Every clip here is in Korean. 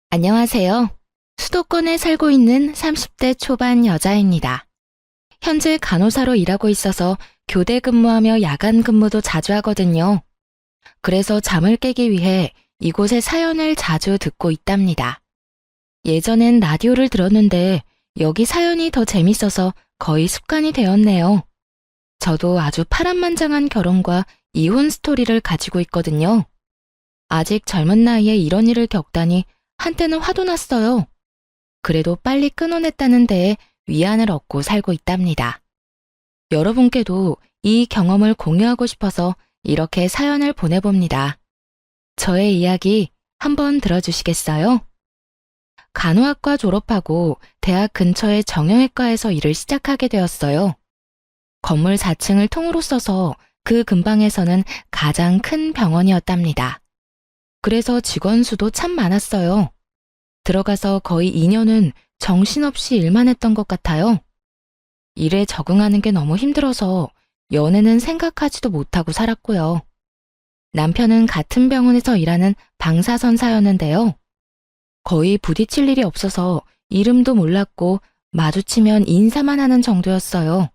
안녕하세요. 수도권에 살고 있는 30대 초반 여자입니다. 현재 간호사로 일하고 있어서 교대 근무하며 야간 근무도 자주 하거든요. 그래서 잠을 깨기 위해 이곳의 사연을 자주 듣고 있답니다. 예전엔 라디오를 들었는데 여기 사연이 더 재밌어서 거의 습관이 되었네요. 저도 아주 파란만장한 결혼과 이혼 스토리를 가지고 있거든요. 아직 젊은 나이에 이런 일을 겪다니 한때는 화도 났어요. 그래도 빨리 끊어냈다는 데에 위안을 얻고 살고 있답니다. 여러분께도 이 경험을 공유하고 싶어서 이렇게 사연을 보내봅니다. 저의 이야기 한번 들어주시겠어요? 간호학과 졸업하고 대학 근처의 정형외과에서 일을 시작하게 되었어요. 건물 4층을 통으로 써서 그 근방에서는 가장 큰 병원이었답니다. 그래서 직원 수도 참 많았어요. 들어가서 거의 2년은 정신없이 일만 했던 것 같아요. 일에 적응하는 게 너무 힘들어서 연애는 생각하지도 못하고 살았고요. 남편은 같은 병원에서 일하는 방사선사였는데요. 거의 부딪힐 일이 없어서 이름도 몰랐고 마주치면 인사만 하는 정도였어요.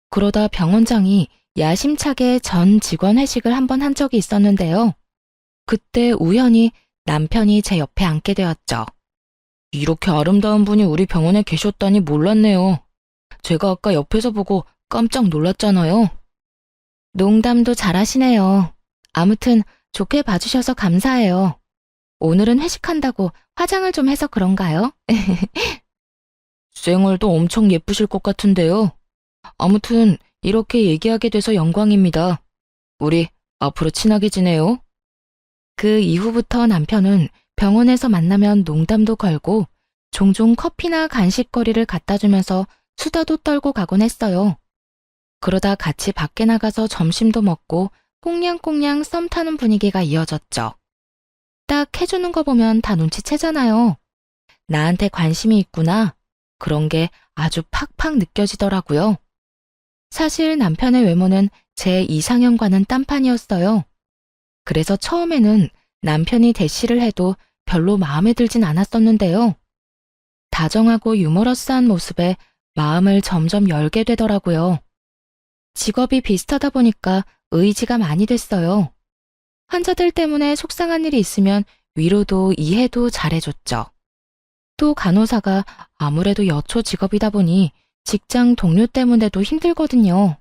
그러다 병원장이 야심차게 전 직원 회식을 한번 한 적이 있었는데요. 그때 우연히 남편이 제 옆에 앉게 되었죠. 이렇게 아름다운 분이 우리 병원에 계셨다니 몰랐네요. 제가 아까 옆에서 보고 깜짝 놀랐잖아요. 농담도 잘하시네요. 아무튼 좋게 봐주셔서 감사해요. 오늘은 회식한다고 화장을 좀 해서 그런가요? 쌩얼도 엄청 예쁘실 것 같은데요. 아무튼 이렇게 얘기하게 돼서 영광입니다. 우리 앞으로 친하게 지내요. 그 이후부터 남편은 병원에서 만나면 농담도 걸고 종종 커피나 간식거리를 갖다 주면서 수다도 떨고 가곤 했어요. 그러다 같이 밖에 나가서 점심도 먹고 꽁냥꽁냥 썸 타는 분위기가 이어졌죠. 딱 해주는 거 보면 다 눈치채잖아요. 나한테 관심이 있구나. 그런 게 아주 팍팍 느껴지더라고요. 사실 남편의 외모는 제 이상형과는 딴판이었어요. 그래서 처음에는 남편이 대시를 해도 별로 마음에 들진 않았었는데요. 다정하고 유머러스한 모습에 마음을 점점 열게 되더라고요. 직업이 비슷하다 보니까 의지가 많이 됐어요. 환자들 때문에 속상한 일이 있으면 위로도 이해도 잘해줬죠. 또 간호사가 아무래도 여초 직업이다 보니 직장 동료 때문에도 힘들거든요.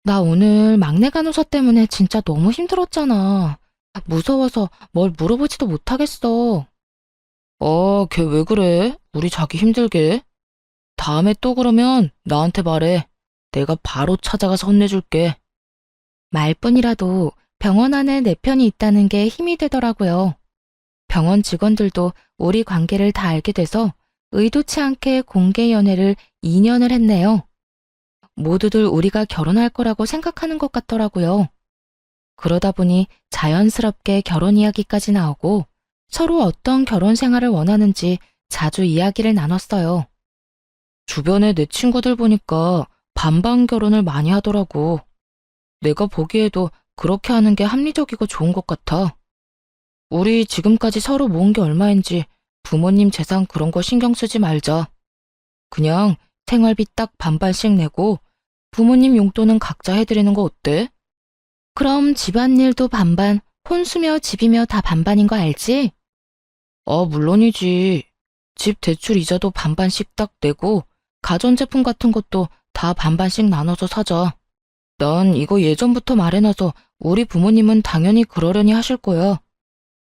나 오늘 막내 간호사 때문에 진짜 너무 힘들었잖아. 무서워서 뭘 물어보지도 못하겠어. 걔 왜 그래? 우리 자기 힘들게. 다음에 또 그러면 나한테 말해. 내가 바로 찾아가서 혼내줄게. 말뿐이라도 병원 안에 내 편이 있다는 게 힘이 되더라고요. 병원 직원들도 우리 관계를 다 알게 돼서 의도치 않게 공개 연애를 2년을 했네요. 모두들 우리가 결혼할 거라고 생각하는 것 같더라고요. 그러다 보니 자연스럽게 결혼 이야기까지 나오고 서로 어떤 결혼 생활을 원하는지 자주 이야기를 나눴어요. 주변에 내 친구들 보니까 반반 결혼을 많이 하더라고. 내가 보기에도 그렇게 하는 게 합리적이고 좋은 것 같아. 우리 지금까지 서로 모은 게 얼마인지 부모님 재산 그런 거 신경 쓰지 말자. 그냥 생활비 딱 반반씩 내고 부모님 용돈은 각자 해드리는 거 어때? 그럼 집안일도 반반, 혼수며 집이며 다 반반인 거 알지? 물론이지. 집 대출 이자도 반반씩 딱 내고 가전제품 같은 것도 다 반반씩 나눠서 사자. 난 이거 예전부터 말해놔서 우리 부모님은 당연히 그러려니 하실 거야.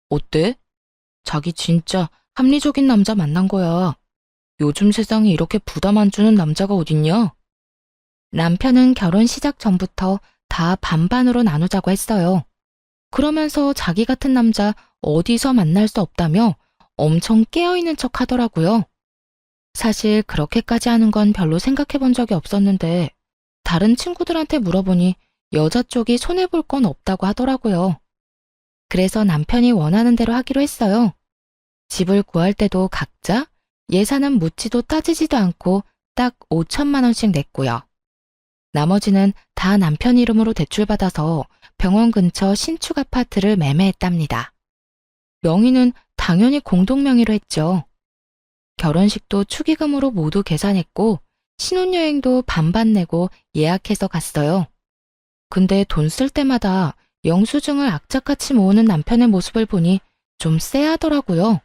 어때? 자기 진짜 합리적인 남자 만난 거야. 요즘 세상에 이렇게 부담 안 주는 남자가 어딨냐? 남편은 결혼 시작 전부터 다 반반으로 나누자고 했어요. 그러면서 자기 같은 남자 어디서 만날 수 없다며 엄청 깨어있는 척 하더라고요. 사실 그렇게까지 하는 건 별로 생각해 본 적이 없었는데 다른 친구들한테 물어보니 여자 쪽이 손해볼 건 없다고 하더라고요. 그래서 남편이 원하는 대로 하기로 했어요. 집을 구할 때도 각자 예산은 묻지도 따지지도 않고 딱 5천만 원씩 냈고요. 나머지는 다 남편 이름으로 대출받아서 병원 근처 신축 아파트를 매매했답니다. 명의는 당연히 공동 명의로 했죠. 결혼식도 축의금으로 모두 계산했고 신혼여행도 반반 내고 예약해서 갔어요. 근데 돈 쓸 때마다 영수증을 악착같이 모으는 남편의 모습을 보니 좀 쎄하더라고요.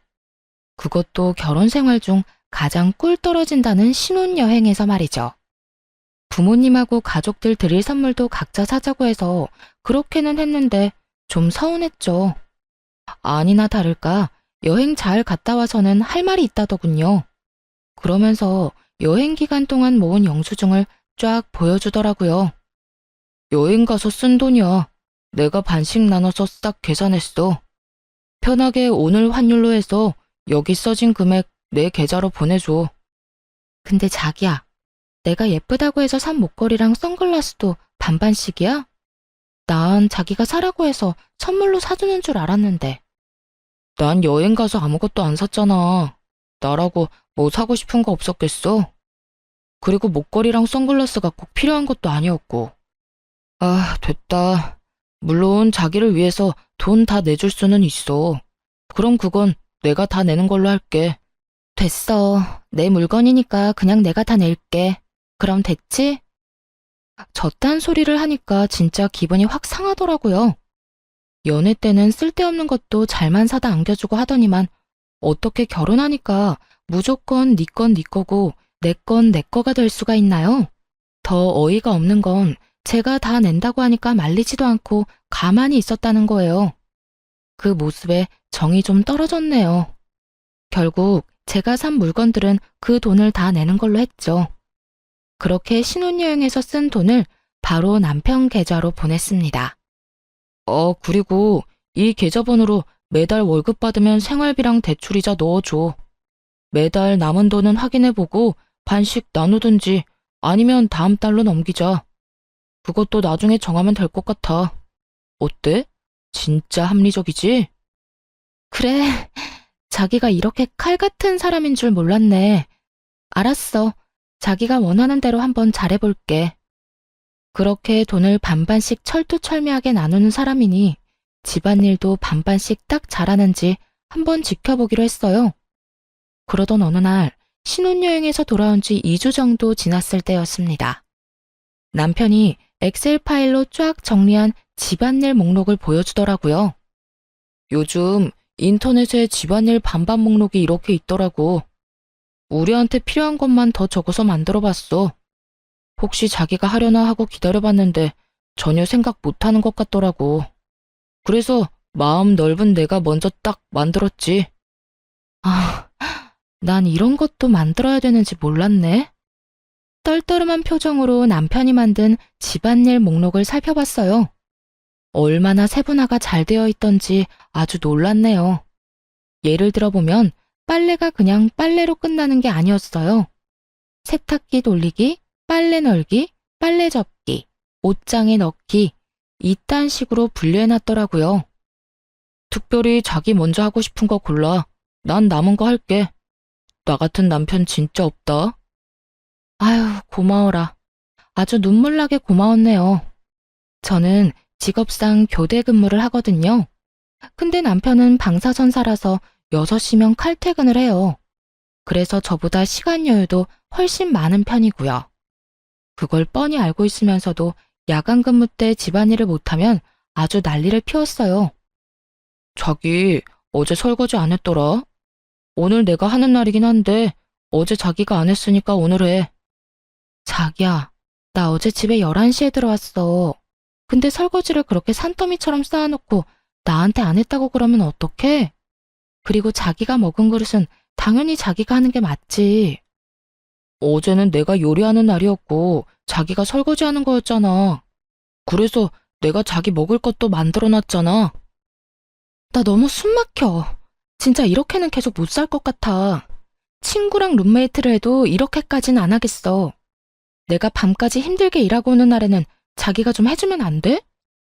그것도 결혼 생활 중 가장 꿀 떨어진다는 신혼여행에서 말이죠. 부모님하고 가족들 드릴 선물도 각자 사자고 해서 그렇게는 했는데 좀 서운했죠. 아니나 다를까 여행 잘 갔다 와서는 할 말이 있다더군요. 그러면서 여행 기간 동안 모은 영수증을 쫙 보여주더라고요. 여행 가서 쓴 돈이야. 내가 반씩 나눠서 싹 계산했어. 편하게 오늘 환율로 해서 여기 써진 금액 내 계좌로 보내줘. 근데 자기야, 내가 예쁘다고 해서 산 목걸이랑 선글라스도 반반씩이야? 난 자기가 사라고 해서 선물로 사주는 줄 알았는데. 난 여행 가서 아무것도 안 샀잖아. 나라고 뭐 사고 싶은 거 없었겠어? 그리고 목걸이랑 선글라스가 꼭 필요한 것도 아니었고. 아, 됐다. 물론 자기를 위해서 돈 다 내줄 수는 있어. 그럼 그건 내가 다 내는 걸로 할게. 됐어. 내 물건이니까 그냥 내가 다 낼게. 그럼 됐지? 저딴 소리를 하니까 진짜 기분이 확 상하더라고요. 연애 때는 쓸데없는 것도 잘만 사다 안겨주고 하더니만 어떻게 결혼하니까 무조건 네 건 네 거고 내 건 내 거가 될 수가 있나요? 더 어이가 없는 건 제가 다 낸다고 하니까 말리지도 않고 가만히 있었다는 거예요. 그 모습에 정이 좀 떨어졌네요. 결국 제가 산 물건들은 그 돈을 다 내는 걸로 했죠. 그렇게 신혼여행에서 쓴 돈을 바로 남편 계좌로 보냈습니다. 그리고 이 계좌번호로 매달 월급 받으면 생활비랑 대출이자 넣어줘. 매달 남은 돈은 확인해보고 반씩 나누든지 아니면 다음 달로 넘기자. 그것도 나중에 정하면 될 것 같아. 어때? 진짜 합리적이지? 그래, 자기가 이렇게 칼 같은 사람인 줄 몰랐네. 알았어. 자기가 원하는 대로 한번 잘해볼게. 그렇게 돈을 반반씩 철두철미하게 나누는 사람이니 집안일도 반반씩 딱 잘하는지 한번 지켜보기로 했어요. 그러던 어느 날 신혼여행에서 돌아온 지 2주 정도 지났을 때였습니다. 남편이 엑셀 파일로 쫙 정리한 집안일 목록을 보여주더라고요. 요즘 인터넷에 집안일 반반 목록이 이렇게 있더라고. 우리한테 필요한 것만 더 적어서 만들어봤어. 혹시 자기가 하려나 하고 기다려봤는데 전혀 생각 못하는 것 같더라고. 그래서 마음 넓은 내가 먼저 딱 만들었지. 아, 난 이런 것도 만들어야 되는지 몰랐네. 떨떠름한 표정으로 남편이 만든 집안일 목록을 살펴봤어요. 얼마나 세분화가 잘 되어 있던지 아주 놀랐네요. 예를 들어보면 빨래가 그냥 빨래로 끝나는 게 아니었어요. 세탁기 돌리기, 빨래 널기, 빨래 접기, 옷장에 넣기, 이딴 식으로 분류해놨더라고요. 특별히 자기 먼저 하고 싶은 거 골라. 난 남은 거 할게. 나 같은 남편 진짜 없다. 아유, 고마워라. 아주 눈물나게 고마웠네요. 저는 직업상 교대 근무를 하거든요. 근데 남편은 방사선사라서 6시면 칼퇴근을 해요. 그래서 저보다 시간 여유도 훨씬 많은 편이고요. 그걸 뻔히 알고 있으면서도 야간 근무 때 집안일을 못하면 아주 난리를 피웠어요. 자기 어제 설거지 안 했더라? 오늘 내가 하는 날이긴 한데 어제 자기가 안 했으니까 오늘 해. 자기야, 나 어제 집에 11시에 들어왔어. 근데 설거지를 그렇게 산더미처럼 쌓아놓고 나한테 안 했다고 그러면 어떡해? 그리고 자기가 먹은 그릇은 당연히 자기가 하는 게 맞지. 어제는 내가 요리하는 날이었고 자기가 설거지하는 거였잖아. 그래서 내가 자기 먹을 것도 만들어놨잖아. 나 너무 숨 막혀. 진짜 이렇게는 계속 못 살 것 같아. 친구랑 룸메이트를 해도 이렇게까지는 안 하겠어. 내가 밤까지 힘들게 일하고 오는 날에는 자기가 좀 해주면 안 돼?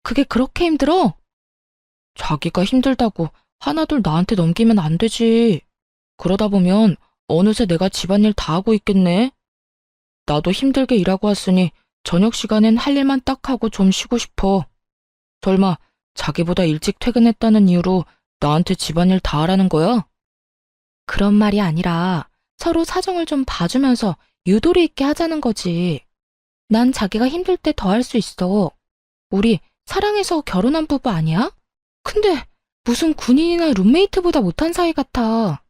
그게 그렇게 힘들어? 자기가 힘들다고 하나둘 나한테 넘기면 안 되지. 그러다 보면 어느새 내가 집안일 다 하고 있겠네. 나도 힘들게 일하고 왔으니 저녁 시간엔 할 일만 딱 하고 좀 쉬고 싶어. 설마 자기보다 일찍 퇴근했다는 이유로 나한테 집안일 다 하라는 거야? 그런 말이 아니라 서로 사정을 좀 봐주면서 유도리 있게 하자는 거지. 난 자기가 힘들 때 더 할 수 있어. 우리 사랑해서 결혼한 부부 아니야? 근데 무슨 군인이나 룸메이트보다 못한 사이 같아.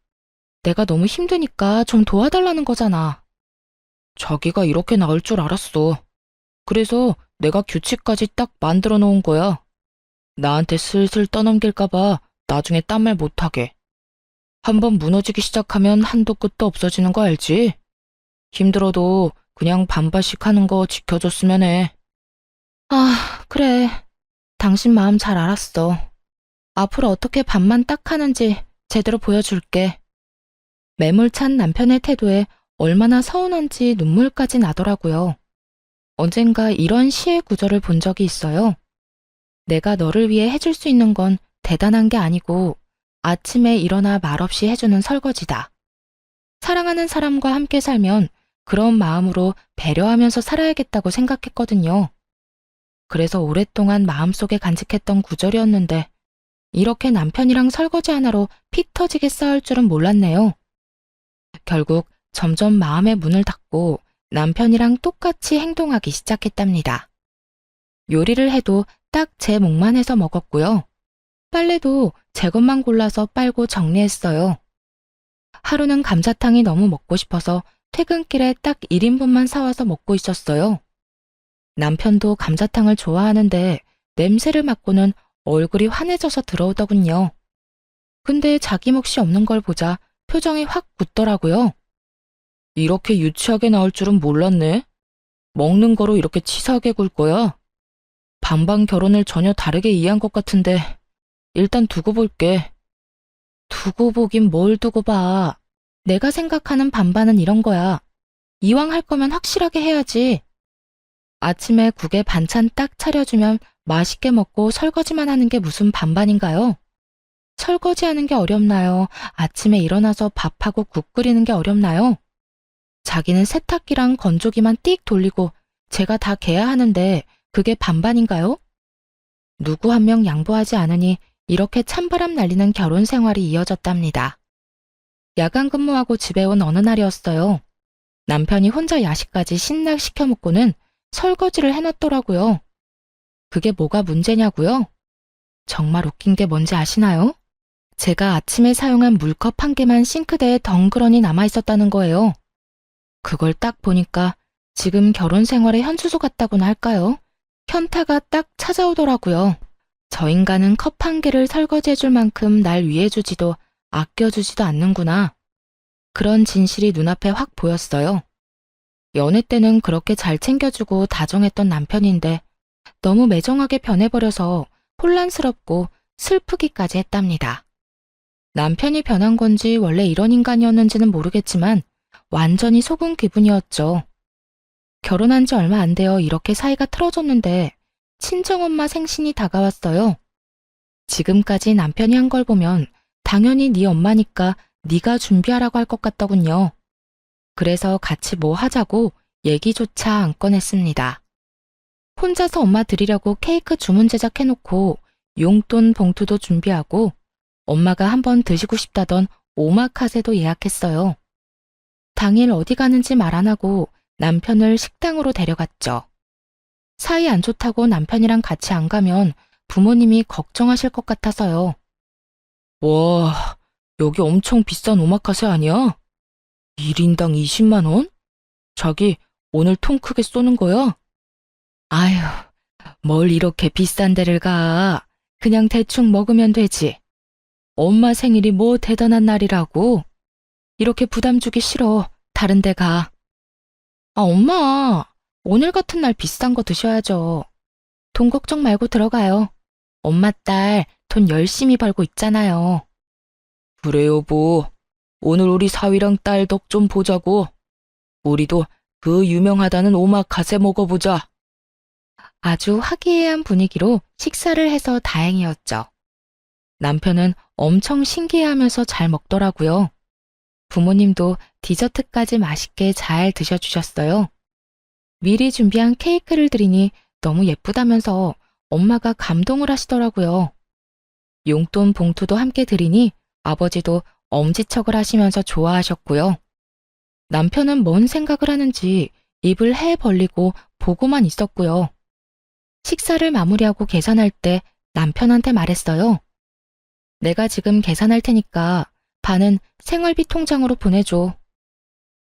내가 너무 힘드니까 좀 도와달라는 거잖아. 자기가 이렇게 나을 줄 알았어. 그래서 내가 규칙까지 딱 만들어 놓은 거야. 나한테 슬슬 떠넘길까봐 나중에 딴 말 못하게. 한번 무너지기 시작하면 한도 끝도 없어지는 거 알지? 힘들어도 그냥 반반씩 하는 거 지켜줬으면 해. 아, 그래. 당신 마음 잘 알았어. 앞으로 어떻게 반만 딱 하는지 제대로 보여줄게. 매몰찬 남편의 태도에 얼마나 서운한지 눈물까지 나더라고요. 언젠가 이런 시의 구절을 본 적이 있어요. 내가 너를 위해 해줄 수 있는 건 대단한 게 아니고 아침에 일어나 말없이 해주는 설거지다. 사랑하는 사람과 함께 살면 그런 마음으로 배려하면서 살아야겠다고 생각했거든요. 그래서 오랫동안 마음속에 간직했던 구절이었는데 이렇게 남편이랑 설거지 하나로 피 터지게 싸울 줄은 몰랐네요. 결국 점점 마음의 문을 닫고 남편이랑 똑같이 행동하기 시작했답니다. 요리를 해도 딱 제 몫만 해서 먹었고요. 빨래도 제 것만 골라서 빨고 정리했어요. 하루는 감자탕이 너무 먹고 싶어서 퇴근길에 딱 1인분만 사와서 먹고 있었어요. 남편도 감자탕을 좋아하는데 냄새를 맡고는 얼굴이 환해져서 들어오더군요. 근데 자기 몫이 없는 걸 보자 표정이 확 굳더라고요. 이렇게 유치하게 나올 줄은 몰랐네. 먹는 거로 이렇게 치사하게 굴 거야? 반반 결혼을 전혀 다르게 이해한 것 같은데 일단 두고 볼게. 두고 보긴 뭘 두고 봐. 내가 생각하는 반반은 이런 거야. 이왕 할 거면 확실하게 해야지. 아침에 국에 반찬 딱 차려주면 맛있게 먹고 설거지만 하는 게 무슨 반반인가요? 설거지하는 게 어렵나요? 아침에 일어나서 밥하고 국 끓이는 게 어렵나요? 자기는 세탁기랑 건조기만 띡 돌리고 제가 다 개야 하는데 그게 반반인가요? 누구 한 명 양보하지 않으니 이렇게 찬바람 날리는 결혼 생활이 이어졌답니다. 야간 근무하고 집에 온 어느 날이었어요. 남편이 혼자 야식까지 신나 시켜 먹고는 설거지를 해놨더라고요. 그게 뭐가 문제냐고요? 정말 웃긴 게 뭔지 아시나요? 제가 아침에 사용한 물컵 한 개만 싱크대에 덩그러니 남아있었다는 거예요. 그걸 딱 보니까 지금 결혼 생활의 현수소 같다고나 할까요? 현타가 딱 찾아오더라고요. 저 인간은 컵 한 개를 설거지해줄 만큼 날 위해주지도 아껴주지도 않는구나. 그런 진실이 눈앞에 확 보였어요. 연애 때는 그렇게 잘 챙겨주고 다정했던 남편인데 너무 매정하게 변해버려서 혼란스럽고 슬프기까지 했답니다. 남편이 변한 건지 원래 이런 인간이었는지는 모르겠지만 완전히 속은 기분이었죠. 결혼한 지 얼마 안 되어 이렇게 사이가 틀어졌는데 친정엄마 생신이 다가왔어요. 지금까지 남편이 한 걸 보면 당연히 네 엄마니까 네가 준비하라고 할 것 같더군요. 그래서 같이 뭐 하자고 얘기조차 안 꺼냈습니다. 혼자서 엄마 드리려고 케이크 주문 제작해놓고 용돈 봉투도 준비하고 엄마가 한번 드시고 싶다던 오마카세도 예약했어요. 당일 어디 가는지 말 안 하고 남편을 식당으로 데려갔죠. 사이 안 좋다고 남편이랑 같이 안 가면 부모님이 걱정하실 것 같아서요. 와, 여기 엄청 비싼 오마카세 아니야? 1인당 20만 원? 자기 오늘 통 크게 쏘는 거야? 아휴, 뭘 이렇게 비싼 데를 가. 그냥 대충 먹으면 되지. 엄마 생일이 뭐 대단한 날이라고. 이렇게 부담 주기 싫어. 다른 데 가. 아, 엄마. 오늘 같은 날 비싼 거 드셔야죠. 돈 걱정 말고 들어가요. 엄마 딸 돈 열심히 벌고 있잖아요. 그래 여보. 오늘 우리 사위랑 딸 덕 좀 보자고. 우리도 그 유명하다는 오마카세 먹어보자. 아주 화기애애한 분위기로 식사를 해서 다행이었죠. 남편은 엄청 신기해하면서 잘 먹더라고요. 부모님도 디저트까지 맛있게 잘 드셔주셨어요. 미리 준비한 케이크를 드리니 너무 예쁘다면서 엄마가 감동을 하시더라고요. 용돈 봉투도 함께 드리니 아버지도 엄지척을 하시면서 좋아하셨고요. 남편은 뭔 생각을 하는지 입을 해 벌리고 보고만 있었고요. 식사를 마무리하고 계산할 때 남편한테 말했어요. 내가 지금 계산할 테니까 반은 생활비 통장으로 보내줘.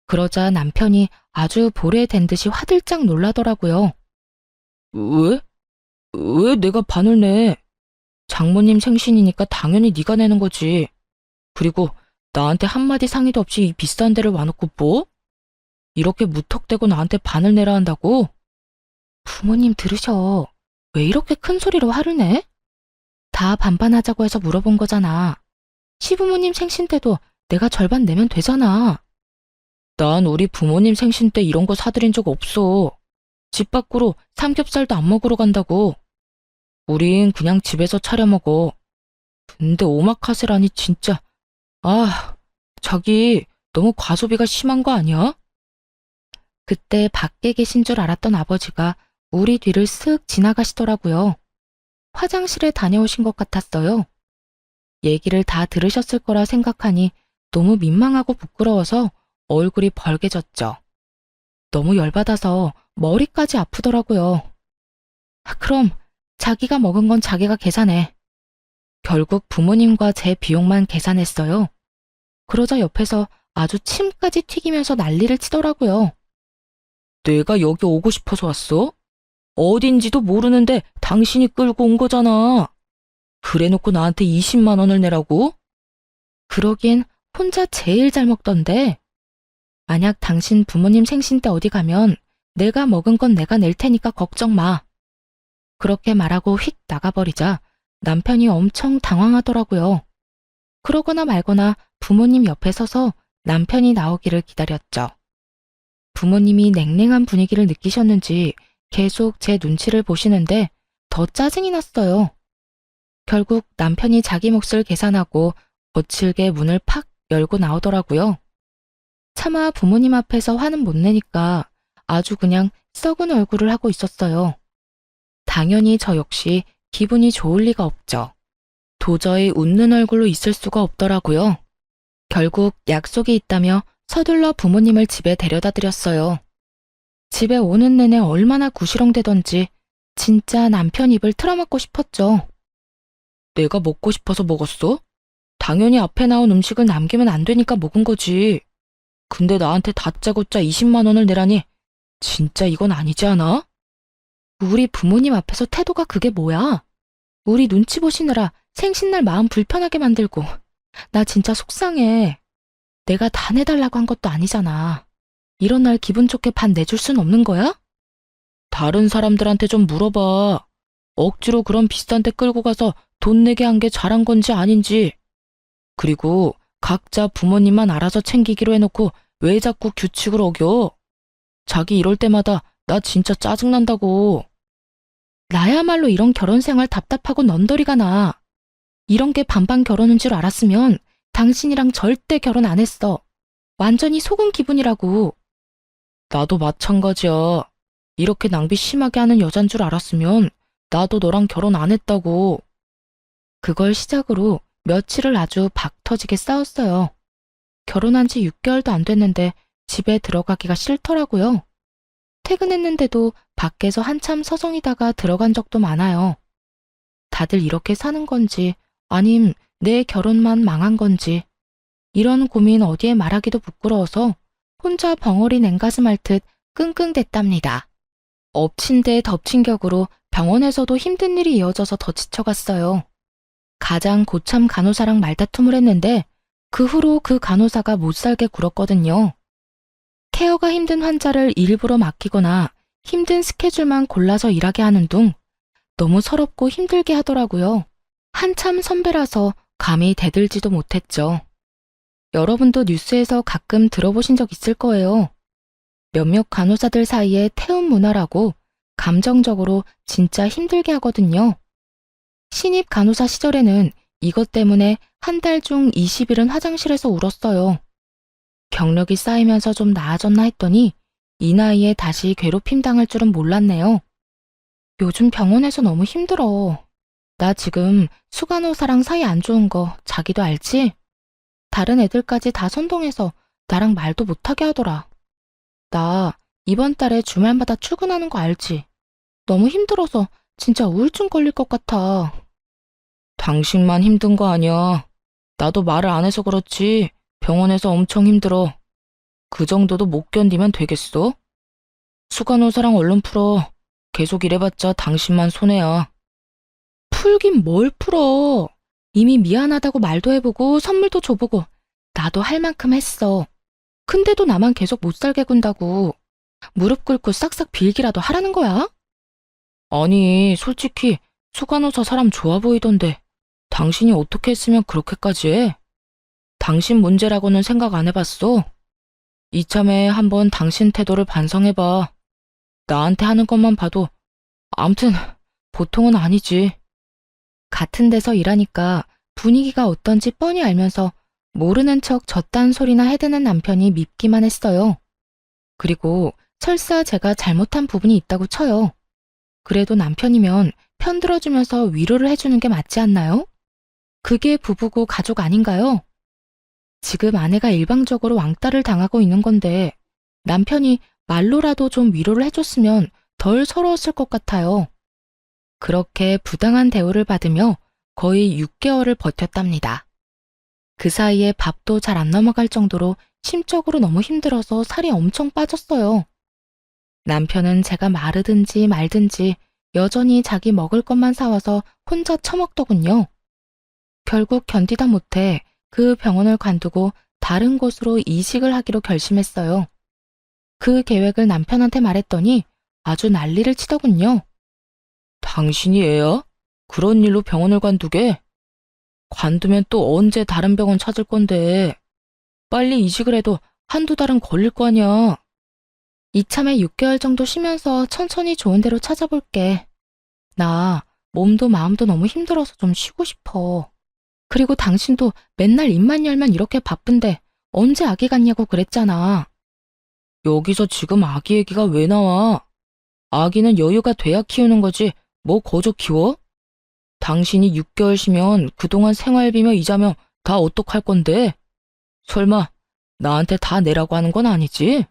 그러자 남편이 아주 보레된 듯이 화들짝 놀라더라고요. 왜? 왜 내가 반을 내? 장모님 생신이니까 당연히 네가 내는 거지. 그리고 나한테 한마디 상의도 없이 이 비싼 데를 와놓고 뭐? 이렇게 무턱대고 나한테 반을 내라 한다고? 부모님 들으셔. 왜 이렇게 큰 소리로 화를 내? 다 반반하자고 해서 물어본 거잖아. 시부모님 생신 때도 내가 절반 내면 되잖아. 난 우리 부모님 생신 때 이런 거 사드린 적 없어. 집 밖으로 삼겹살도 안 먹으러 간다고. 우린 그냥 집에서 차려 먹어. 근데 오마카세라니 진짜. 아, 자기 너무 과소비가 심한 거 아니야? 그때 밖에 계신 줄 알았던 아버지가 우리 뒤를 쓱 지나가시더라고요. 화장실에 다녀오신 것 같았어요. 얘기를 다 들으셨을 거라 생각하니 너무 민망하고 부끄러워서 얼굴이 벌개졌죠. 너무 열받아서 머리까지 아프더라고요. 그럼 자기가 먹은 건 자기가 계산해. 결국 부모님과 제 비용만 계산했어요. 그러자 옆에서 아주 침까지 튀기면서 난리를 치더라고요. 내가 여기 오고 싶어서 왔어? 어딘지도 모르는데 당신이 끌고 온 거잖아. 그래놓고 나한테 20만 원을 내라고? 그러긴 혼자 제일 잘 먹던데. 만약 당신 부모님 생신 때 어디 가면 내가 먹은 건 내가 낼 테니까 걱정 마. 그렇게 말하고 휙 나가버리자 남편이 엄청 당황하더라고요. 그러거나 말거나 부모님 옆에 서서 남편이 나오기를 기다렸죠. 부모님이 냉랭한 분위기를 느끼셨는지 계속 제 눈치를 보시는데 더 짜증이 났어요. 결국 남편이 자기 몫을 계산하고 거칠게 문을 팍 열고 나오더라고요. 차마 부모님 앞에서 화는 못 내니까 아주 그냥 썩은 얼굴을 하고 있었어요. 당연히 저 역시 기분이 좋을 리가 없죠. 도저히 웃는 얼굴로 있을 수가 없더라고요. 결국 약속이 있다며 서둘러 부모님을 집에 데려다 드렸어요. 집에 오는 내내 얼마나 구시렁대던지 진짜 남편 입을 틀어막고 싶었죠. 내가 먹고 싶어서 먹었어? 당연히 앞에 나온 음식을 남기면 안 되니까 먹은 거지. 근데 나한테 다짜고짜 20만 원을 내라니 진짜 이건 아니지 않아? 우리 부모님 앞에서 태도가 그게 뭐야? 우리 눈치 보시느라 생신날 마음 불편하게 만들고 나 진짜 속상해. 내가 다 내달라고 한 것도 아니잖아. 이런 날 기분 좋게 반 내줄 순 없는 거야? 다른 사람들한테 좀 물어봐. 억지로 그런 비싼 데 끌고 가서 돈 내게 한 게 잘한 건지 아닌지. 그리고 각자 부모님만 알아서 챙기기로 해놓고 왜 자꾸 규칙을 어겨? 자기 이럴 때마다 나 진짜 짜증난다고. 나야말로 이런 결혼 생활 답답하고 넌더리가 나. 이런 게 반반 결혼인 줄 알았으면 당신이랑 절대 결혼 안 했어. 완전히 속은 기분이라고. 나도 마찬가지야. 이렇게 낭비 심하게 하는 여잔 줄 알았으면 나도 너랑 결혼 안 했다고. 그걸 시작으로 며칠을 아주 박 터지게 싸웠어요. 결혼한 지 6개월도 안 됐는데 집에 들어가기가 싫더라고요. 퇴근했는데도 밖에서 한참 서성이다가 들어간 적도 많아요. 다들 이렇게 사는 건지 아님 내 결혼만 망한 건지 이런 고민 어디에 말하기도 부끄러워서 혼자 벙어리 냉가슴 앓듯 끙끙댔답니다. 엎친 데 덮친 격으로 병원에서도 힘든 일이 이어져서 더 지쳐갔어요. 가장 고참 간호사랑 말다툼을 했는데 그 후로 그 간호사가 못살게 굴었거든요. 케어가 힘든 환자를 일부러 맡기거나 힘든 스케줄만 골라서 일하게 하는 둥 너무 서럽고 힘들게 하더라고요. 한참 선배라서 감히 대들지도 못했죠. 여러분도 뉴스에서 가끔 들어보신 적 있을 거예요. 몇몇 간호사들 사이에 태움 문화라고 감정적으로 진짜 힘들게 하거든요. 신입 간호사 시절에는 이것 때문에 한 달 중 20일은 화장실에서 울었어요. 경력이 쌓이면서 좀 나아졌나 했더니 이 나이에 다시 괴롭힘 당할 줄은 몰랐네요. 요즘 병원에서 너무 힘들어. 나 지금 수간호사랑 사이 안 좋은 거 자기도 알지? 다른 애들까지 다 선동해서 나랑 말도 못하게 하더라. 나 이번 달에 주말마다 출근하는 거 알지? 너무 힘들어서 진짜 우울증 걸릴 것 같아. 당신만 힘든 거 아니야. 나도 말을 안 해서 그렇지 병원에서 엄청 힘들어. 그 정도도 못 견디면 되겠어? 수간호사랑 얼른 풀어. 계속 이래봤자 당신만 손해야. 풀긴 뭘 풀어. 이미 미안하다고 말도 해보고 선물도 줘보고 나도 할 만큼 했어. 근데도 나만 계속 못 살게 군다고. 무릎 꿇고 싹싹 빌기라도 하라는 거야? 아니, 솔직히 수간호사 사람 좋아 보이던데 당신이 어떻게 했으면 그렇게까지 해? 당신 문제라고는 생각 안 해봤어? 이참에 한번 당신 태도를 반성해봐. 나한테 하는 것만 봐도 암튼 보통은 아니지. 같은 데서 일하니까 분위기가 어떤지 뻔히 알면서 모르는 척 저딴 소리나 해대는 남편이 밉기만 했어요. 그리고 설사 제가 잘못한 부분이 있다고 쳐요. 그래도 남편이면 편들어주면서 위로를 해주는 게 맞지 않나요? 그게 부부고 가족 아닌가요? 지금 아내가 일방적으로 왕따를 당하고 있는 건데 남편이 말로라도 좀 위로를 해줬으면 덜 서러웠을 것 같아요. 그렇게 부당한 대우를 받으며 거의 6개월을 버텼답니다. 그 사이에 밥도 잘 안 넘어갈 정도로 심적으로 너무 힘들어서 살이 엄청 빠졌어요. 남편은 제가 마르든지 말든지 여전히 자기 먹을 것만 사와서 혼자 처먹더군요. 결국 견디다 못해 그 병원을 관두고 다른 곳으로 이직을 하기로 결심했어요. 그 계획을 남편한테 말했더니 아주 난리를 치더군요. 당신이 애야? 그런 일로 병원을 관두게? 관두면 또 언제 다른 병원 찾을 건데. 빨리 이직을 해도 한두 달은 걸릴 거 아니야. 이참에 6개월 정도 쉬면서 천천히 좋은 데로 찾아볼게. 나 몸도 마음도 너무 힘들어서 좀 쉬고 싶어. 그리고 당신도 맨날 입만 열면 이렇게 바쁜데 언제 아기 갖냐고 그랬잖아. 여기서 지금 아기 얘기가 왜 나와? 아기는 여유가 돼야 키우는 거지 뭐 거저 키워? 당신이 6개월 쉬면 그동안 생활비며 이자며 다 어떡할 건데? 설마 나한테 다 내라고 하는 건 아니지?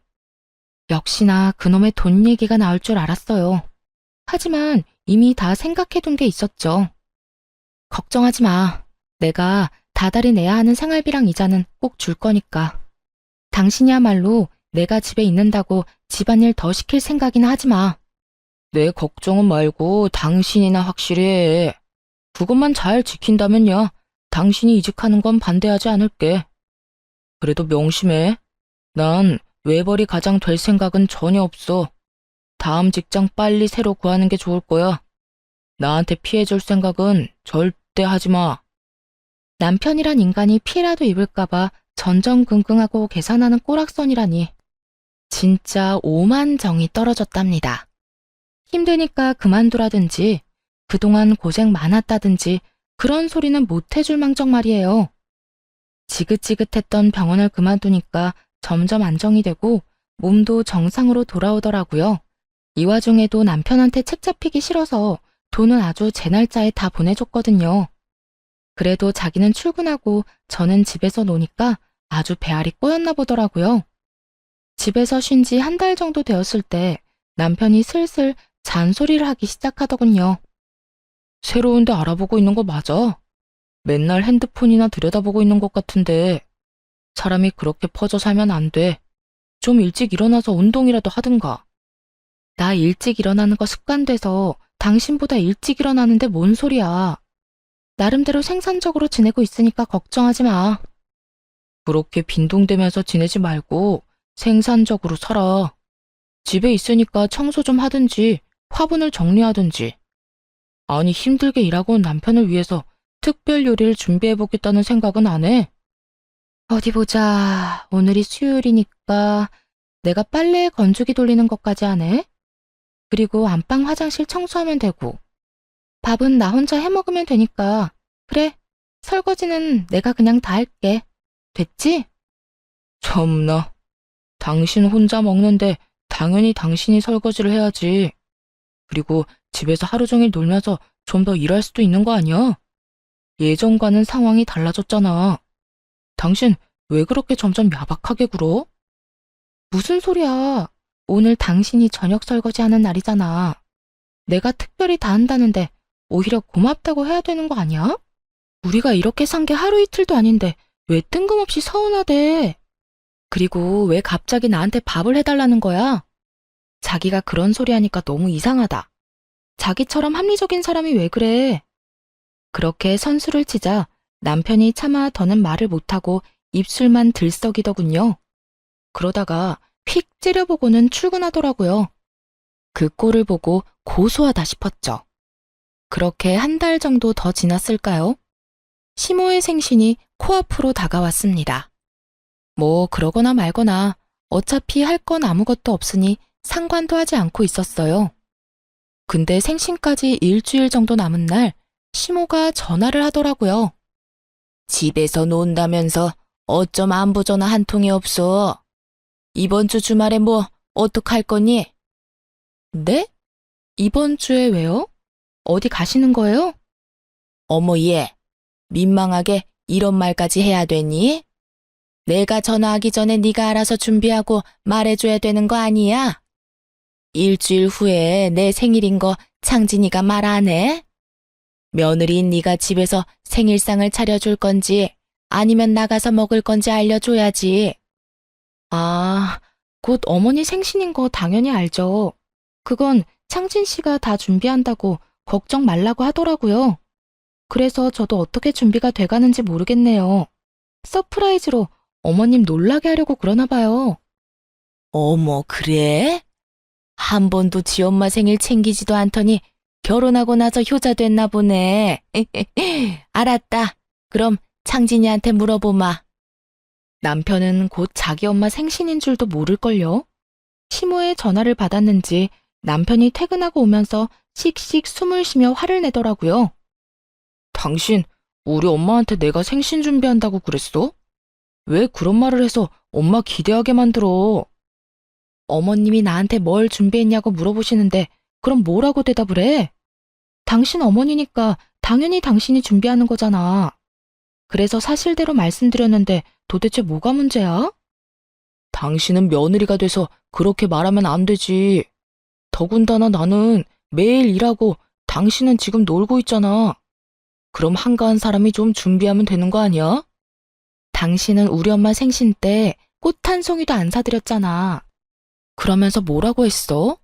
역시나 그놈의 돈 얘기가 나올 줄 알았어요. 하지만 이미 다 생각해둔 게 있었죠. 걱정하지 마. 내가 다달이 내야 하는 생활비랑 이자는 꼭 줄 거니까. 당신이야말로 내가 집에 있는다고 집안일 더 시킬 생각이나 하지 마. 내 걱정은 말고 당신이나 확실히 해. 그것만 잘 지킨다면야 당신이 이직하는 건 반대하지 않을게. 그래도 명심해. 난 외벌이 가장 될 생각은 전혀 없어. 다음 직장 빨리 새로 구하는 게 좋을 거야. 나한테 피해줄 생각은 절대 하지 마. 남편이란 인간이 피해라도 입을까봐 전전긍긍하고 계산하는 꼬락선이라니. 진짜 오만정이 떨어졌답니다. 힘드니까 그만두라든지 그동안 고생 많았다든지 그런 소리는 못 해줄 망정 말이에요. 지긋지긋했던 병원을 그만두니까 점점 안정이 되고 몸도 정상으로 돌아오더라고요. 이 와중에도 남편한테 책 잡히기 싫어서 돈은 아주 제 날짜에 다 보내줬거든요. 그래도 자기는 출근하고 저는 집에서 노니까 아주 배알이 꼬였나 보더라고요. 집에서 쉰 지 한 달 정도 되었을 때 남편이 슬슬 잔소리를 하기 시작하더군요. 새로운 데 알아보고 있는 거 맞아? 맨날 핸드폰이나 들여다보고 있는 것 같은데 사람이 그렇게 퍼져 살면 안 돼. 좀 일찍 일어나서 운동이라도 하든가. 나 일찍 일어나는 거 습관돼서 당신보다 일찍 일어나는데 뭔 소리야. 나름대로 생산적으로 지내고 있으니까 걱정하지 마. 그렇게 빈둥대면서 지내지 말고 생산적으로 살아. 집에 있으니까 청소 좀 하든지 화분을 정리하든지. 아니 힘들게 일하고 온 남편을 위해서 특별 요리를 준비해보겠다는 생각은 안 해? 어디 보자. 오늘이 수요일이니까 내가 빨래 건조기 돌리는 것까지 하네. 그리고 안방 화장실 청소하면 되고. 밥은 나 혼자 해먹으면 되니까. 그래, 설거지는 내가 그냥 다 할게. 됐지? 참나. 당신 혼자 먹는데 당연히 당신이 설거지를 해야지. 그리고 집에서 하루 종일 놀면서 좀 더 일할 수도 있는 거 아니야? 예전과는 상황이 달라졌잖아. 당신 왜 그렇게 점점 야박하게 굴어? 무슨 소리야. 오늘 당신이 저녁 설거지 하는 날이잖아. 내가 특별히 다 한다는데 오히려 고맙다고 해야 되는 거 아니야? 우리가 이렇게 산 게 하루 이틀도 아닌데 왜 뜬금없이 서운하대? 그리고 왜 갑자기 나한테 밥을 해달라는 거야? 자기가 그런 소리 하니까 너무 이상하다. 자기처럼 합리적인 사람이 왜 그래? 그렇게 선수를 치자 남편이 차마 더는 말을 못하고 입술만 들썩이더군요. 그러다가 휙 째려보고는 출근하더라고요. 그 꼴을 보고 고소하다 싶었죠. 그렇게 한 달 정도 더 지났을까요? 시모의 생신이 코앞으로 다가왔습니다. 뭐 그러거나 말거나 어차피 할 건 아무것도 없으니 상관도 하지 않고 있었어요. 근데 생신까지 일주일 정도 남은 날 시모가 전화를 하더라고요. 집에서 논다면서 어쩜 안부 전화 한 통이 없어. 이번 주 주말에 뭐 어떡할 거니? 네? 이번 주에 왜요? 어디 가시는 거예요? 어머 얘, 민망하게 이런 말까지 해야 되니? 내가 전화하기 전에 네가 알아서 준비하고 말해줘야 되는 거 아니야? 일주일 후에 내 생일인 거 창진이가 말 안 해? 며느리인 네가 집에서 생일상을 차려줄 건지 아니면 나가서 먹을 건지 알려줘야지. 아, 곧 어머니 생신인 거 당연히 알죠. 그건 창진 씨가 다 준비한다고 걱정 말라고 하더라고요. 그래서 저도 어떻게 준비가 돼가는지 모르겠네요. 서프라이즈로 어머님 놀라게 하려고 그러나 봐요. 어머, 그래? 한 번도 지 엄마 생일 챙기지도 않더니 결혼하고 나서 효자 됐나 보네. 알았다. 그럼 창진이한테 물어보마. 남편은 곧 자기 엄마 생신인 줄도 모를걸요. 시모의 전화를 받았는지 남편이 퇴근하고 오면서 씩씩 숨을 쉬며 화를 내더라고요. 당신, 우리 엄마한테 내가 생신 준비한다고 그랬어? 왜 그런 말을 해서 엄마 기대하게 만들어? 어머님이 나한테 뭘 준비했냐고 물어보시는데 그럼 뭐라고 대답을 해? 당신 어머니니까 당연히 당신이 준비하는 거잖아. 그래서 사실대로 말씀드렸는데 도대체 뭐가 문제야? 당신은 며느리가 돼서 그렇게 말하면 안 되지. 더군다나 나는 매일 일하고 당신은 지금 놀고 있잖아. 그럼 한가한 사람이 좀 준비하면 되는 거 아니야? 당신은 우리 엄마 생신 때 꽃 한 송이도 안 사드렸잖아. 그러면서 뭐라고 했어?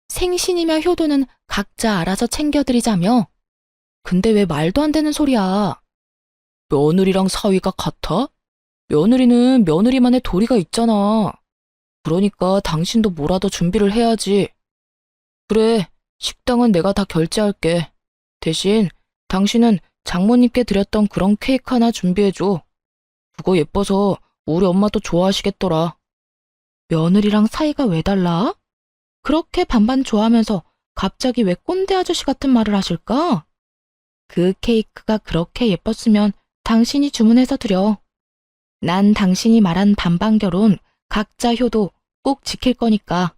생신이며 효도는 각자 알아서 챙겨드리자며? 근데 왜 말도 안 되는 소리야? 며느리랑 사위가 같아? 며느리는 며느리만의 도리가 있잖아. 그러니까 당신도 뭐라도 준비를 해야지. 그래, 식당은 내가 다 결제할게. 대신 당신은 장모님께 드렸던 그런 케이크 하나 준비해줘. 그거 예뻐서 우리 엄마도 좋아하시겠더라. 며느리랑 사이가 왜 달라? 그렇게 반반 좋아하면서 갑자기 왜 꼰대 아저씨 같은 말을 하실까? 그 케이크가 그렇게 예뻤으면 당신이 주문해서 드려. 난 당신이 말한 반반 결혼, 각자 효도 꼭 지킬 거니까.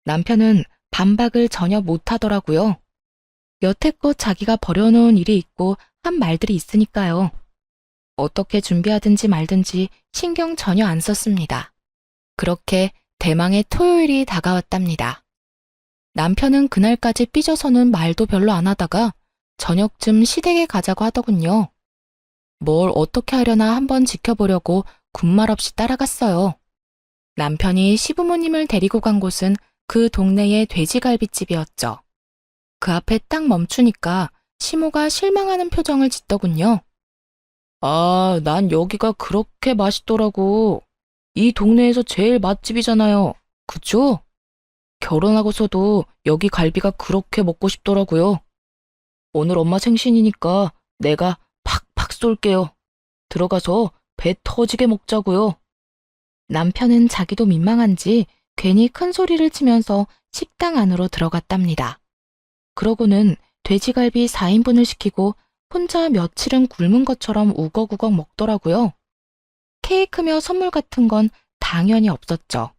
남편은 반박을 전혀 못하더라고요. 여태껏 자기가 벌여놓은 일이 있고 한 말들이 있으니까요. 어떻게 준비하든지 말든지 신경 전혀 안 썼습니다. 그렇게 대망의 토요일이 다가왔답니다. 남편은 그날까지 삐져서는 말도 별로 안 하다가 저녁쯤 시댁에 가자고 하더군요. 뭘 어떻게 하려나 한번 지켜보려고 군말 없이 따라갔어요. 남편이 시부모님을 데리고 간 곳은 그 동네의 돼지갈비집이었죠. 그 앞에 딱 멈추니까 시모가 실망하는 표정을 짓더군요. 아, 난 여기가 그렇게 맛있더라고. 이 동네에서 제일 맛집이잖아요. 그쵸? 결혼하고서도 여기 갈비가 그렇게 먹고 싶더라고요. 오늘 엄마 생신이니까 내가 팍팍 쏠게요. 들어가서 배 터지게 먹자고요. 남편은 자기도 민망한지 괜히 큰 소리를 치면서 식당 안으로 들어갔답니다. 그러고는 돼지갈비 4인분을 시키고 혼자 며칠은 굶은 것처럼 우걱우걱 먹더라고요. 케이크며 선물 같은 건 당연히 없었죠.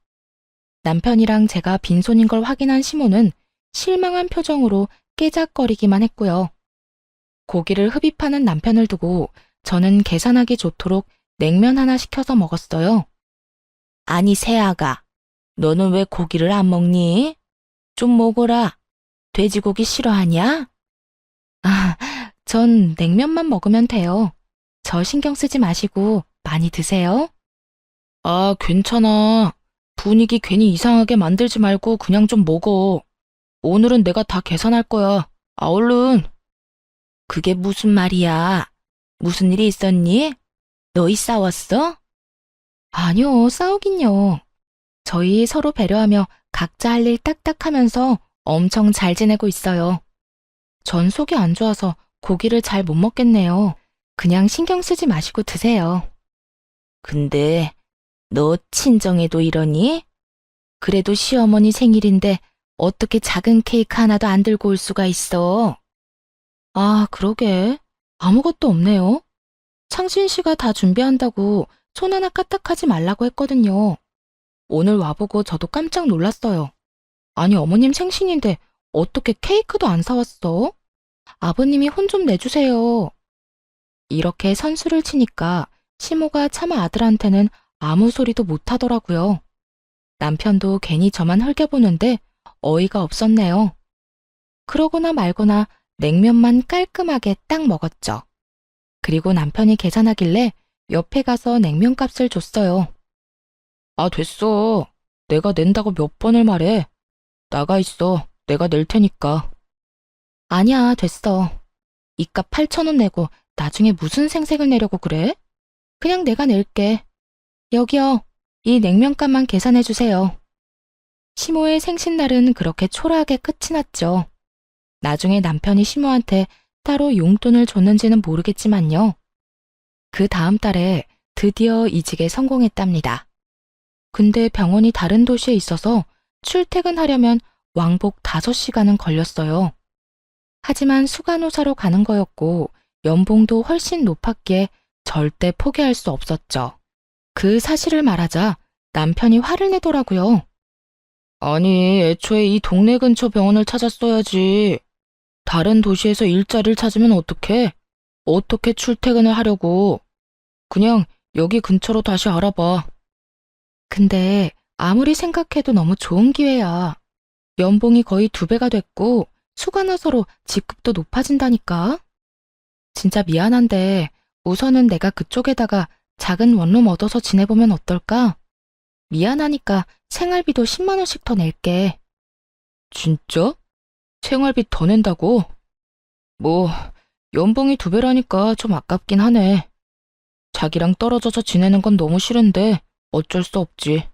남편이랑 제가 빈손인 걸 확인한 시모는 실망한 표정으로 깨작거리기만 했고요. 고기를 흡입하는 남편을 두고 저는 계산하기 좋도록 냉면 하나 시켜서 먹었어요. 아니, 새아가, 너는 왜 고기를 안 먹니? 좀 먹어라. 돼지고기 싫어하냐? 아, 전 냉면만 먹으면 돼요. 저 신경 쓰지 마시고 많이 드세요. 아, 괜찮아. 분위기 괜히 이상하게 만들지 말고 그냥 좀 먹어. 오늘은 내가 다 계산할 거야. 아, 얼른. 그게 무슨 말이야? 무슨 일이 있었니? 너희 싸웠어? 아니요, 싸우긴요. 저희 서로 배려하며 각자 할 일 딱딱 하면서 엄청 잘 지내고 있어요. 전 속이 안 좋아서 고기를 잘 못 먹겠네요. 그냥 신경 쓰지 마시고 드세요. 근데 너 친정에도 이러니? 그래도 시어머니 생일인데 어떻게 작은 케이크 하나도 안 들고 올 수가 있어? 아, 그러게. 아무것도 없네요. 창신 씨가 다 준비한다고 손 하나 까딱하지 말라고 했거든요. 오늘 와보고 저도 깜짝 놀랐어요. 아니, 어머님 생신인데 어떻게 케이크도 안 사왔어? 아버님이 혼 좀 내주세요. 이렇게 선수를 치니까 시모가 차마 아들한테는 아무 소리도 못 하더라고요. 남편도 괜히 저만 흘겨보는데 어이가 없었네요. 그러거나 말거나 냉면만 깔끔하게 딱 먹었죠. 그리고 남편이 계산하길래 옆에 가서 냉면값을 줬어요. 아, 됐어. 내가 낸다고 몇 번을 말해. 나가 있어. 내가 낼 테니까. 아니야, 됐어. 이 값 8,000원 내고 나중에 무슨 생색을 내려고 그래? 그냥 내가 낼게. 여기요. 이 냉면값만 계산해 주세요. 시모의 생신날은 그렇게 초라하게 끝이 났죠. 나중에 남편이 시모한테 따로 용돈을 줬는지는 모르겠지만요. 그 다음 달에 드디어 이직에 성공했답니다. 근데 병원이 다른 도시에 있어서 출퇴근하려면 왕복 5시간은 걸렸어요. 하지만 수간호사로 가는 거였고 연봉도 훨씬 높았기에 절대 포기할 수 없었죠. 그 사실을 말하자 남편이 화를 내더라고요. 아니, 애초에 이 동네 근처 병원을 찾았어야지. 다른 도시에서 일자리를 찾으면 어떡해? 어떻게 출퇴근을 하려고? 그냥 여기 근처로 다시 알아봐. 근데 아무리 생각해도 너무 좋은 기회야. 연봉이 거의 2배가 됐고 수간호사로 직급도 높아진다니까. 진짜 미안한데 우선은 내가 그쪽에다가 작은 원룸 얻어서 지내보면 어떨까? 미안하니까 생활비도 10만 원씩 더 낼게. 진짜? 생활비 더 낸다고? 뭐, 연봉이 2배라니까 좀 아깝긴 하네. 자기랑 떨어져서 지내는 건 너무 싫은데 어쩔 수 없지.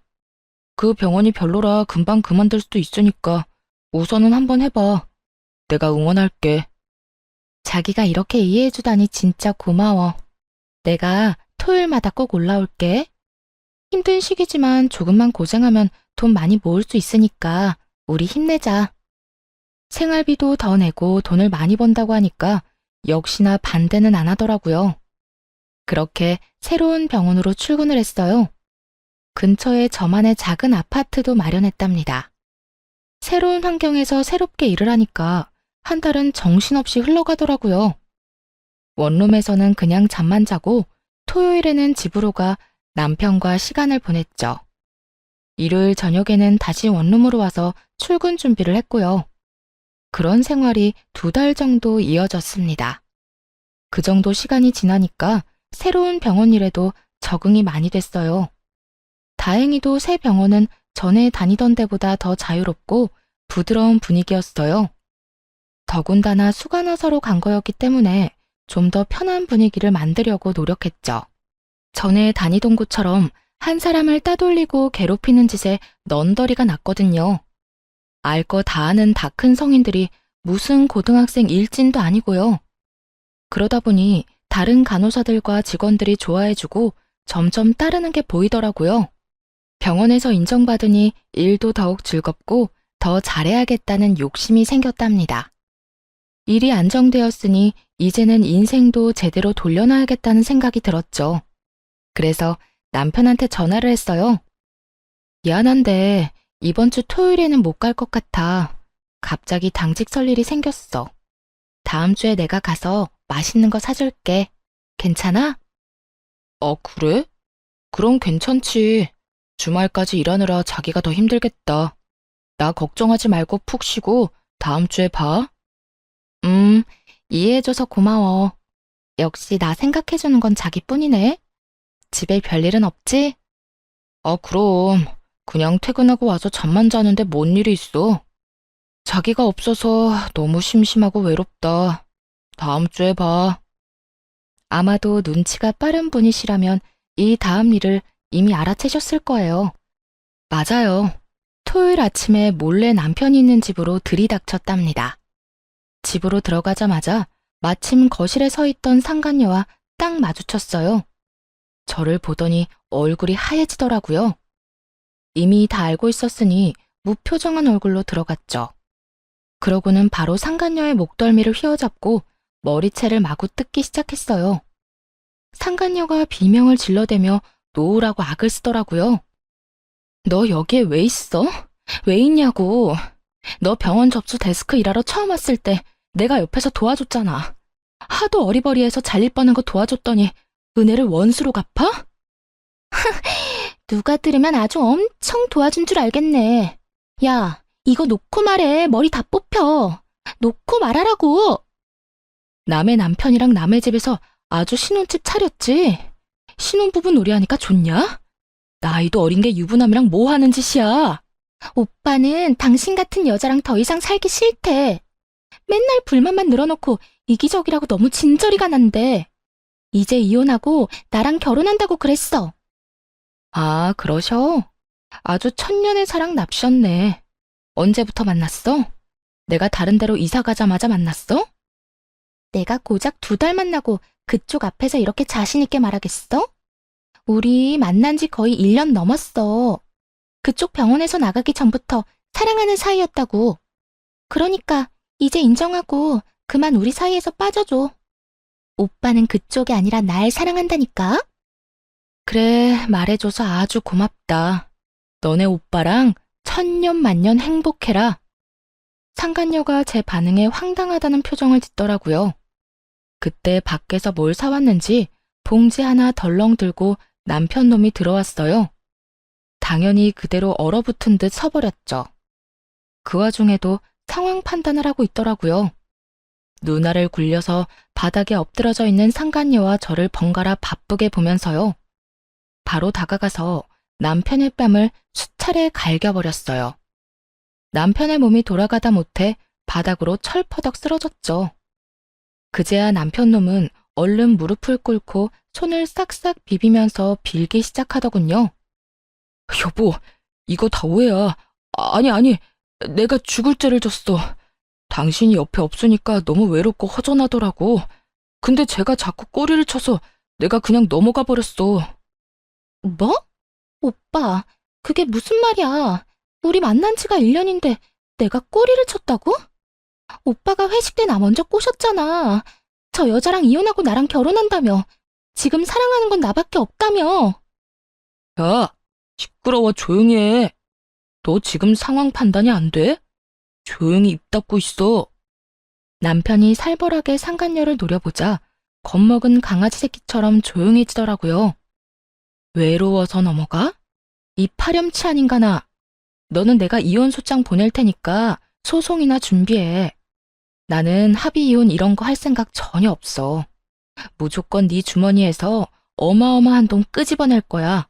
그 병원이 별로라 금방 그만둘 수도 있으니까 우선은 한번 해봐. 내가 응원할게. 자기가 이렇게 이해해주다니 진짜 고마워. 내가 토요일마다 꼭 올라올게. 힘든 시기지만 조금만 고생하면 돈 많이 모을 수 있으니까 우리 힘내자. 생활비도 더 내고 돈을 많이 번다고 하니까 역시나 반대는 안 하더라고요. 그렇게 새로운 병원으로 출근을 했어요. 근처에 저만의 작은 아파트도 마련했답니다. 새로운 환경에서 새롭게 일을 하니까 한 달은 정신없이 흘러가더라고요. 원룸에서는 그냥 잠만 자고 토요일에는 집으로 가 남편과 시간을 보냈죠. 일요일 저녁에는 다시 원룸으로 와서 출근 준비를 했고요. 그런 생활이 2달 정도 이어졌습니다. 그 정도 시간이 지나니까 새로운 병원 일에도 적응이 많이 됐어요. 다행히도 새 병원은 전에 다니던 데보다 더 자유롭고 부드러운 분위기였어요. 더군다나 수간호사로 간 거였기 때문에 좀 더 편한 분위기를 만들려고 노력했죠. 전에 다니던 곳처럼 한 사람을 따돌리고 괴롭히는 짓에 넌더리가 났거든요. 알 거 다 아는 다 큰 성인들이 무슨 고등학생 일진도 아니고요. 그러다 보니 다른 간호사들과 직원들이 좋아해주고 점점 따르는 게 보이더라고요. 병원에서 인정받으니 일도 더욱 즐겁고 더 잘해야겠다는 욕심이 생겼답니다. 일이 안정되었으니 이제는 인생도 제대로 돌려놔야겠다는 생각이 들었죠. 그래서 남편한테 전화를 했어요. 미안한데 이번 주 토요일에는 못 갈 것 같아. 갑자기 당직 설 일이 생겼어. 다음 주에 내가 가서 맛있는 거 사줄게. 괜찮아? 그래? 그럼 괜찮지. 주말까지 일하느라 자기가 더 힘들겠다. 나 걱정하지 말고 푹 쉬고 다음 주에 봐. 이해해줘서 고마워. 역시 나 생각해주는 건 자기뿐이네. 집에 별일은 없지? 그럼. 그냥 퇴근하고 와서 잠만 자는데 뭔 일이 있어. 자기가 없어서 너무 심심하고 외롭다. 다음 주에 봐. 아마도 눈치가 빠른 분이시라면 이 다음 일을 이미 알아채셨을 거예요. 맞아요. 토요일 아침에 몰래 남편이 있는 집으로 들이닥쳤답니다. 집으로 들어가자마자 마침 거실에 서 있던 상간녀와 딱 마주쳤어요. 저를 보더니 얼굴이 하얘지더라고요. 이미 다 알고 있었으니 무표정한 얼굴로 들어갔죠. 그러고는 바로 상간녀의 목덜미를 휘어잡고 머리채를 마구 뜯기 시작했어요. 상간녀가 비명을 질러대며 놓으라고 악을 쓰더라고요. 너 여기에 왜 있어? 왜 있냐고. 너 병원 접수 데스크 일하러 처음 왔을 때 내가 옆에서 도와줬잖아. 하도 어리버리해서 잘릴 뻔한 거 도와줬더니 은혜를 원수로 갚아? 누가 들으면 아주 엄청 도와준 줄 알겠네. 야, 이거 놓고 말해. 머리 다 뽑혀. 놓고 말하라고. 남의 남편이랑 남의 집에서 아주 신혼집 차렸지. 신혼부부 놀이하니까 좋냐? 나이도 어린 게 유부남이랑 뭐 하는 짓이야? 오빠는 당신 같은 여자랑 더 이상 살기 싫대. 맨날 불만만 늘어놓고 이기적이라고 너무 진저리가 난대. 이제 이혼하고 나랑 결혼한다고 그랬어. 아, 그러셔? 아주 천년의 사랑 납셨네. 언제부터 만났어? 내가 다른 데로 이사 가자마자 만났어? 내가 고작 2달 만나고 그쪽 앞에서 이렇게 자신 있게 말하겠어? 우리 만난 지 거의 1년 넘었어. 그쪽 병원에서 나가기 전부터 사랑하는 사이였다고. 그러니까 이제 인정하고 그만 우리 사이에서 빠져줘. 오빠는 그쪽이 아니라 날 사랑한다니까? 그래, 말해줘서 아주 고맙다. 너네 오빠랑 천년 만년 행복해라. 상간녀가 제 반응에 황당하다는 표정을 짓더라고요. 그때 밖에서 뭘 사왔는지 봉지 하나 덜렁 들고 남편 놈이 들어왔어요. 당연히 그대로 얼어붙은 듯 서버렸죠. 그 와중에도 상황 판단을 하고 있더라고요. 누나를 굴려서 바닥에 엎드러져 있는 상간녀와 저를 번갈아 바쁘게 보면서요. 바로 다가가서 남편의 뺨을 수차례 갈겨버렸어요. 남편의 몸이 돌아가다 못해 바닥으로 철퍼덕 쓰러졌죠. 그제야 남편 놈은 얼른 무릎을 꿇고 손을 싹싹 비비면서 빌기 시작하더군요. 여보, 이거 다 오해야. 아니, 내가 죽을 죄를 졌어. 당신이 옆에 없으니까 너무 외롭고 허전하더라고. 근데 제가 자꾸 꼬리를 쳐서 내가 그냥 넘어가 버렸어. 뭐? 오빠, 그게 무슨 말이야. 우리 만난 지가 1년인데 내가 꼬리를 쳤다고? 오빠가 회식 때 나 먼저 꼬셨잖아. 저 여자랑 이혼하고 나랑 결혼한다며. 지금 사랑하는 건 나밖에 없다며. 야, 시끄러워. 조용히 해. 너 지금 상황 판단이 안 돼? 조용히 입 닫고 있어. 남편이 살벌하게 상간녀를 노려보자 겁먹은 강아지 새끼처럼 조용해지더라고요. 외로워서 넘어가? 이 파렴치 아닌가 나. 너는 내가 이혼 소장 보낼 테니까 소송이나 준비해. 나는 합의 이혼 이런 거 할 생각 전혀 없어. 무조건 네 주머니에서 어마어마한 돈 끄집어낼 거야.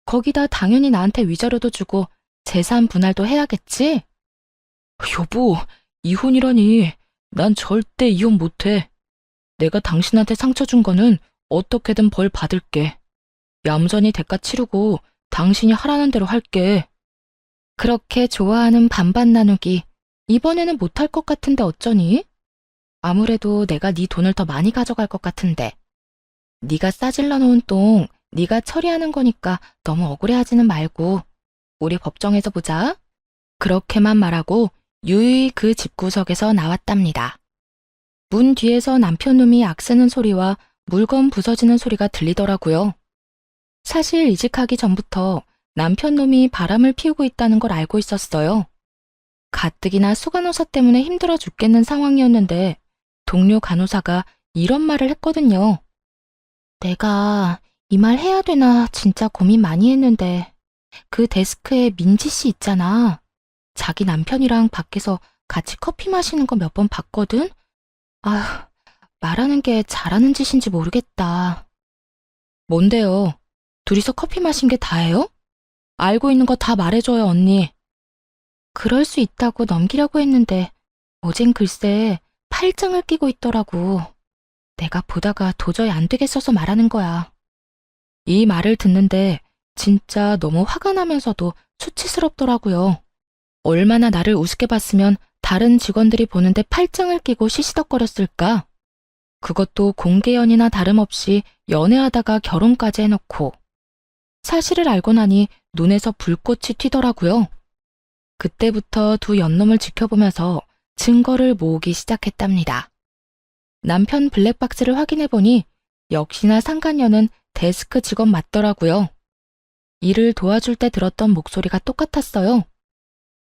거기다 당연히 나한테 위자료도 주고 재산 분할도 해야겠지? 여보, 이혼이라니. 난 절대 이혼 못해. 내가 당신한테 상처 준 거는 어떻게든 벌 받을게. 얌전히 대가 치르고 당신이 하라는 대로 할게. 그렇게 좋아하는 반반 나누기 이번에는 못할 것 같은데 어쩌니? 아무래도 내가 네 돈을 더 많이 가져갈 것 같은데. 네가 싸질러 놓은 똥 네가 처리하는 거니까 너무 억울해하지는 말고 우리 법정에서 보자. 그렇게만 말하고 유유히 그 집구석에서 나왔답니다. 문 뒤에서 남편놈이 악쓰는 소리와 물건 부서지는 소리가 들리더라고요. 사실 이직하기 전부터 남편놈이 바람을 피우고 있다는 걸 알고 있었어요. 가뜩이나 수간호사 때문에 힘들어 죽겠는 상황이었는데 동료 간호사가 이런 말을 했거든요. 내가 이 말 해야 되나 진짜 고민 많이 했는데 그 데스크에 민지 씨 있잖아. 자기 남편이랑 밖에서 같이 커피 마시는 거 몇 번 봤거든? 아휴, 말하는 게 잘하는 짓인지 모르겠다. 뭔데요? 둘이서 커피 마신 게 다예요? 알고 있는 거 다 말해줘요, 언니. 그럴 수 있다고 넘기려고 했는데 어젠 글쎄 팔짱을 끼고 있더라고. 내가 보다가 도저히 안 되겠어서 말하는 거야. 이 말을 듣는데 진짜 너무 화가 나면서도 수치스럽더라고요. 얼마나 나를 우습게 봤으면 다른 직원들이 보는데 팔짱을 끼고 시시덕거렸을까? 그것도 공개 연이나 다름없이 연애하다가 결혼까지 해놓고. 사실을 알고 나니 눈에서 불꽃이 튀더라고요. 그때부터 두 연놈을 지켜보면서 증거를 모으기 시작했답니다. 남편 블랙박스를 확인해보니 역시나 상간녀는 데스크 직원 맞더라고요. 일을 도와줄 때 들었던 목소리가 똑같았어요.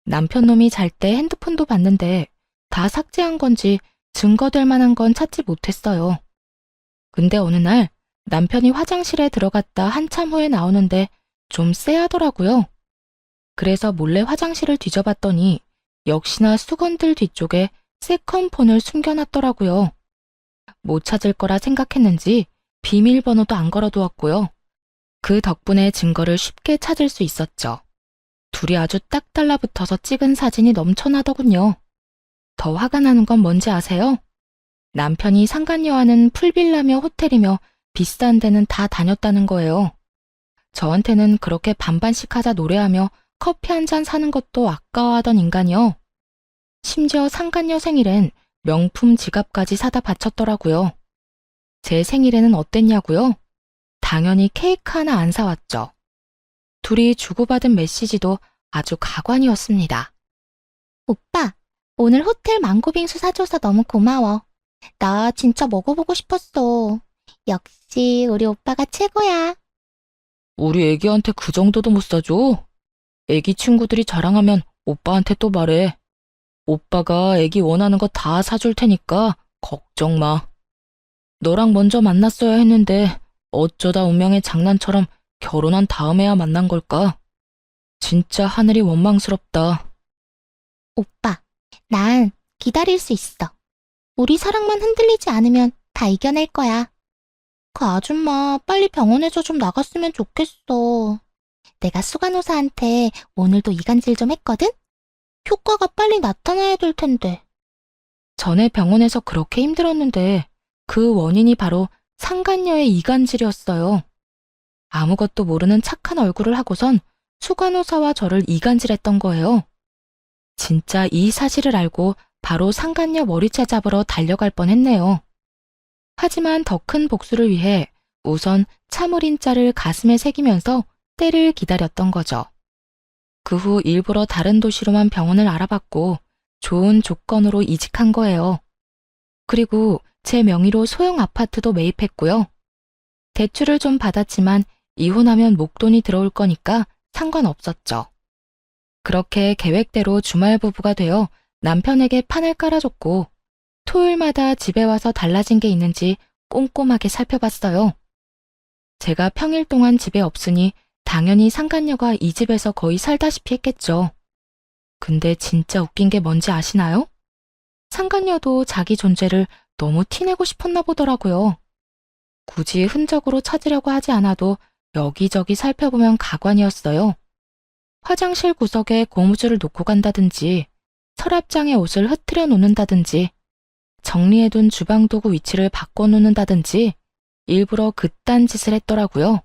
남편 놈이 잘 때 핸드폰도 봤는데 다 삭제한 건지 증거될 만한 건 찾지 못했어요. 근데 어느 날 남편이 화장실에 들어갔다 한참 후에 나오는데 좀 쎄하더라고요. 그래서 몰래 화장실을 뒤져봤더니 역시나 수건들 뒤쪽에 세컨폰을 숨겨놨더라고요. 못 찾을 거라 생각했는지 비밀번호도 안 걸어두었고요. 그 덕분에 증거를 쉽게 찾을 수 있었죠. 둘이 아주 딱 달라붙어서 찍은 사진이 넘쳐나더군요. 더 화가 나는 건 뭔지 아세요? 남편이 상간녀와는 풀빌라며 호텔이며 비싼 데는 다 다녔다는 거예요. 저한테는 그렇게 반반씩 하자 노래하며 커피 한 잔 사는 것도 아까워하던 인간이요. 심지어 상간녀 생일엔 명품 지갑까지 사다 바쳤더라고요. 제 생일에는 어땠냐고요? 당연히 케이크 하나 안 사왔죠. 둘이 주고받은 메시지도 아주 가관이었습니다. 오빠, 오늘 호텔 망고빙수 사줘서 너무 고마워. 나 진짜 먹어보고 싶었어. 역시 우리 오빠가 최고야. 우리 애기한테 그 정도도 못 사줘? 애기 친구들이 자랑하면 오빠한테 또 말해. 오빠가 애기 원하는 거 다 사줄 테니까 걱정 마. 너랑 먼저 만났어야 했는데 어쩌다 운명의 장난처럼 결혼한 다음에야 만난 걸까? 진짜 하늘이 원망스럽다. 오빠, 난 기다릴 수 있어. 우리 사랑만 흔들리지 않으면 다 이겨낼 거야. 그 아줌마 빨리 병원에서 좀 나갔으면 좋겠어. 내가 수간호사한테 오늘도 이간질 좀 했거든? 효과가 빨리 나타나야 될 텐데. 전에 병원에서 그렇게 힘들었는데 그 원인이 바로 상간녀의 이간질이었어요. 아무것도 모르는 착한 얼굴을 하고선 수간호사와 저를 이간질했던 거예요. 진짜 이 사실을 알고 바로 상간녀 머리채 잡으러 달려갈 뻔했네요. 하지만 더 큰 복수를 위해 우선 참을인자를 가슴에 새기면서 때를 기다렸던 거죠. 그 후 일부러 다른 도시로만 병원을 알아봤고 좋은 조건으로 이직한 거예요. 그리고 제 명의로 소형 아파트도 매입했고요. 대출을 좀 받았지만 이혼하면 목돈이 들어올 거니까 상관없었죠. 그렇게 계획대로 주말 부부가 되어 남편에게 판을 깔아줬고 토요일마다 집에 와서 달라진 게 있는지 꼼꼼하게 살펴봤어요. 제가 평일 동안 집에 없으니 당연히 상간녀가 이 집에서 거의 살다시피 했겠죠. 근데 진짜 웃긴 게 뭔지 아시나요? 상간녀도 자기 존재를 너무 티내고 싶었나 보더라고요. 굳이 흔적으로 찾으려고 하지 않아도 여기저기 살펴보면 가관이었어요. 화장실 구석에 고무줄을 놓고 간다든지 서랍장에 옷을 흐트려 놓는다든지 정리해둔 주방도구 위치를 바꿔놓는다든지 일부러 그딴 짓을 했더라고요.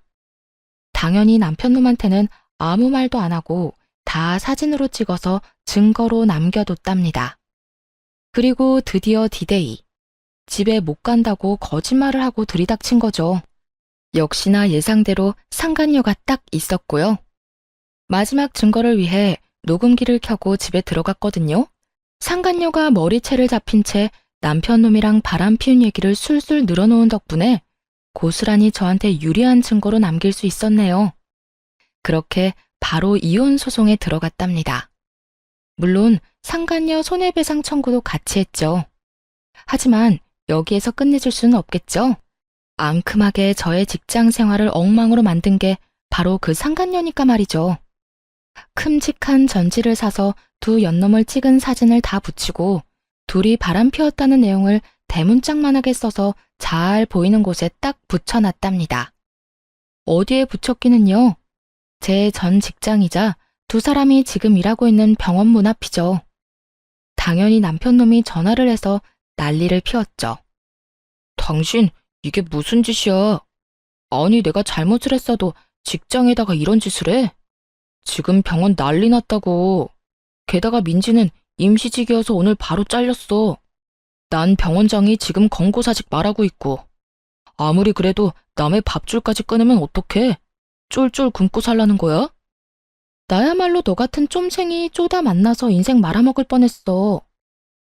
당연히 남편놈한테는 아무 말도 안 하고 다 사진으로 찍어서 증거로 남겨뒀답니다. 그리고 드디어 디데이. 집에 못 간다고 거짓말을 하고 들이닥친 거죠. 역시나 예상대로 상간녀가 딱 있었고요. 마지막 증거를 위해 녹음기를 켜고 집에 들어갔거든요. 상간녀가 머리채를 잡힌 채 남편놈이랑 바람 피운 얘기를 술술 늘어놓은 덕분에 고스란히 저한테 유리한 증거로 남길 수 있었네요. 그렇게 바로 이혼 소송에 들어갔답니다. 물론 상간녀 손해배상 청구도 같이 했죠. 하지만 여기에서 끝내줄 수는 없겠죠. 앙큼하게 저의 직장 생활을 엉망으로 만든 게 바로 그 상간녀니까 말이죠. 큼직한 전지를 사서 두 연놈을 찍은 사진을 다 붙이고 둘이 바람 피웠다는 내용을 대문짝만하게 써서 잘 보이는 곳에 딱 붙여놨답니다. 어디에 붙였기는요? 제 전 직장이자 두 사람이 지금 일하고 있는 병원 문 앞이죠. 당연히 남편놈이 전화를 해서 난리를 피웠죠. 당신, 이게 무슨 짓이야? 아니, 내가 잘못을 했어도 직장에다가 이런 짓을 해? 지금 병원 난리 났다고. 게다가 민지는 임시직이어서 오늘 바로 잘렸어. 난 병원장이 지금 권고사직 말하고 있고. 아무리 그래도 남의 밥줄까지 끊으면 어떡해? 쫄쫄 굶고 살라는 거야? 나야말로 너 같은 쫌생이 쪼다 만나서 인생 말아먹을 뻔했어.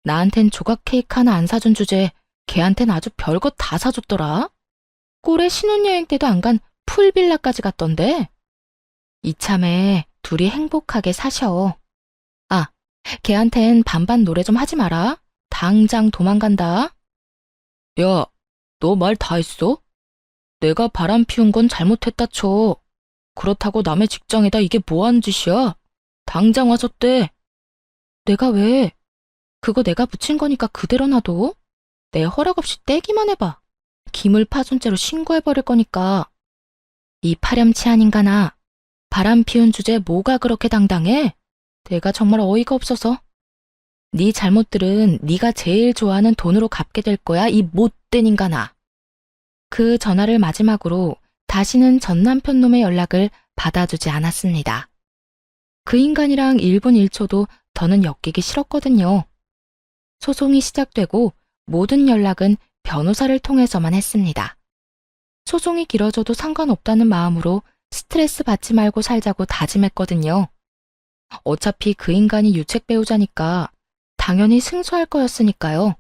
나한텐 조각 케이크 하나 안 사준 주제에 걔한텐 아주 별것 다 사줬더라. 꼴에 신혼여행 때도 안 간 풀빌라까지 갔던데. 이참에 둘이 행복하게 사셔. 아, 걔한텐 반반 노래 좀 하지 마라. 당장 도망간다. 야, 너 말 다 했어? 내가 바람 피운 건 잘못했다 쳐. 그렇다고 남의 직장에다 이게 뭐 하는 짓이야? 당장 와서 떼. 내가 왜? 그거 내가 붙인 거니까 그대로 놔둬. 내 허락 없이 떼기만 해봐. 기물 파손죄로 신고해버릴 거니까. 이 파렴치한 인간아. 바람 피운 주제에 뭐가 그렇게 당당해? 내가 정말 어이가 없어서. 네 잘못들은 네가 제일 좋아하는 돈으로 갚게 될 거야, 이 못된 인간아. 그 전화를 마지막으로 다시는 전 남편 놈의 연락을 받아주지 않았습니다. 그 인간이랑 1분 1초도 더는 엮이기 싫었거든요. 소송이 시작되고 모든 연락은 변호사를 통해서만 했습니다. 소송이 길어져도 상관없다는 마음으로 스트레스 받지 말고 살자고 다짐했거든요. 어차피 그 인간이 유책 배우자니까 당연히 승소할 거였으니까요.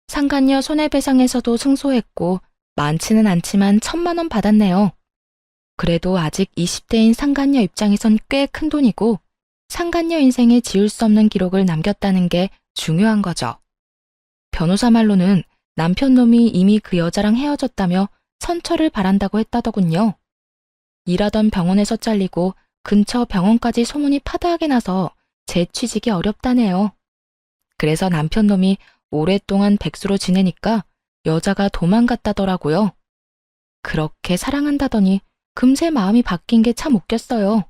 상간녀 손해배상에서도 승소했고 많지는 않지만 1,000만 원 받았네요. 그래도 아직 20대인 상간녀 입장에선 꽤 큰 돈이고 상간녀 인생에 지울 수 없는 기록을 남겼다는 게 중요한 거죠. 변호사 말로는 남편 놈이 이미 그 여자랑 헤어졌다며 선처를 바란다고 했다더군요. 일하던 병원에서 잘리고 근처 병원까지 소문이 파다하게 나서 재취직이 어렵다네요. 그래서 남편 놈이 오랫동안 백수로 지내니까 여자가 도망갔다더라고요. 그렇게 사랑한다더니 금세 마음이 바뀐 게 참 웃겼어요.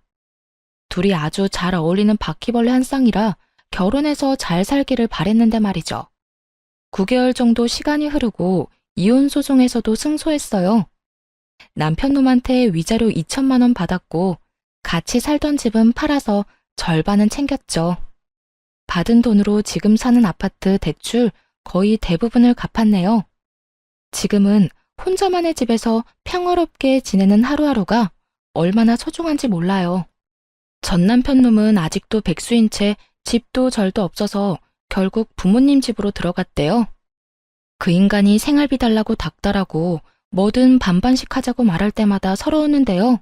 둘이 아주 잘 어울리는 바퀴벌레 한 쌍이라 결혼해서 잘 살기를 바랬는데 말이죠. 9개월 정도 시간이 흐르고 이혼 소송에서도 승소했어요. 남편 놈한테 위자료 2,000만 원 받았고 같이 살던 집은 팔아서 절반은 챙겼죠. 받은 돈으로 지금 사는 아파트 대출 거의 대부분을 갚았네요. 지금은 혼자만의 집에서 평화롭게 지내는 하루하루가 얼마나 소중한지 몰라요. 전 남편 놈은 아직도 백수인 채 집도 절도 없어서 결국 부모님 집으로 들어갔대요. 그 인간이 생활비 달라고 닥달하고 뭐든 반반씩 하자고 말할 때마다 서러웠는데요.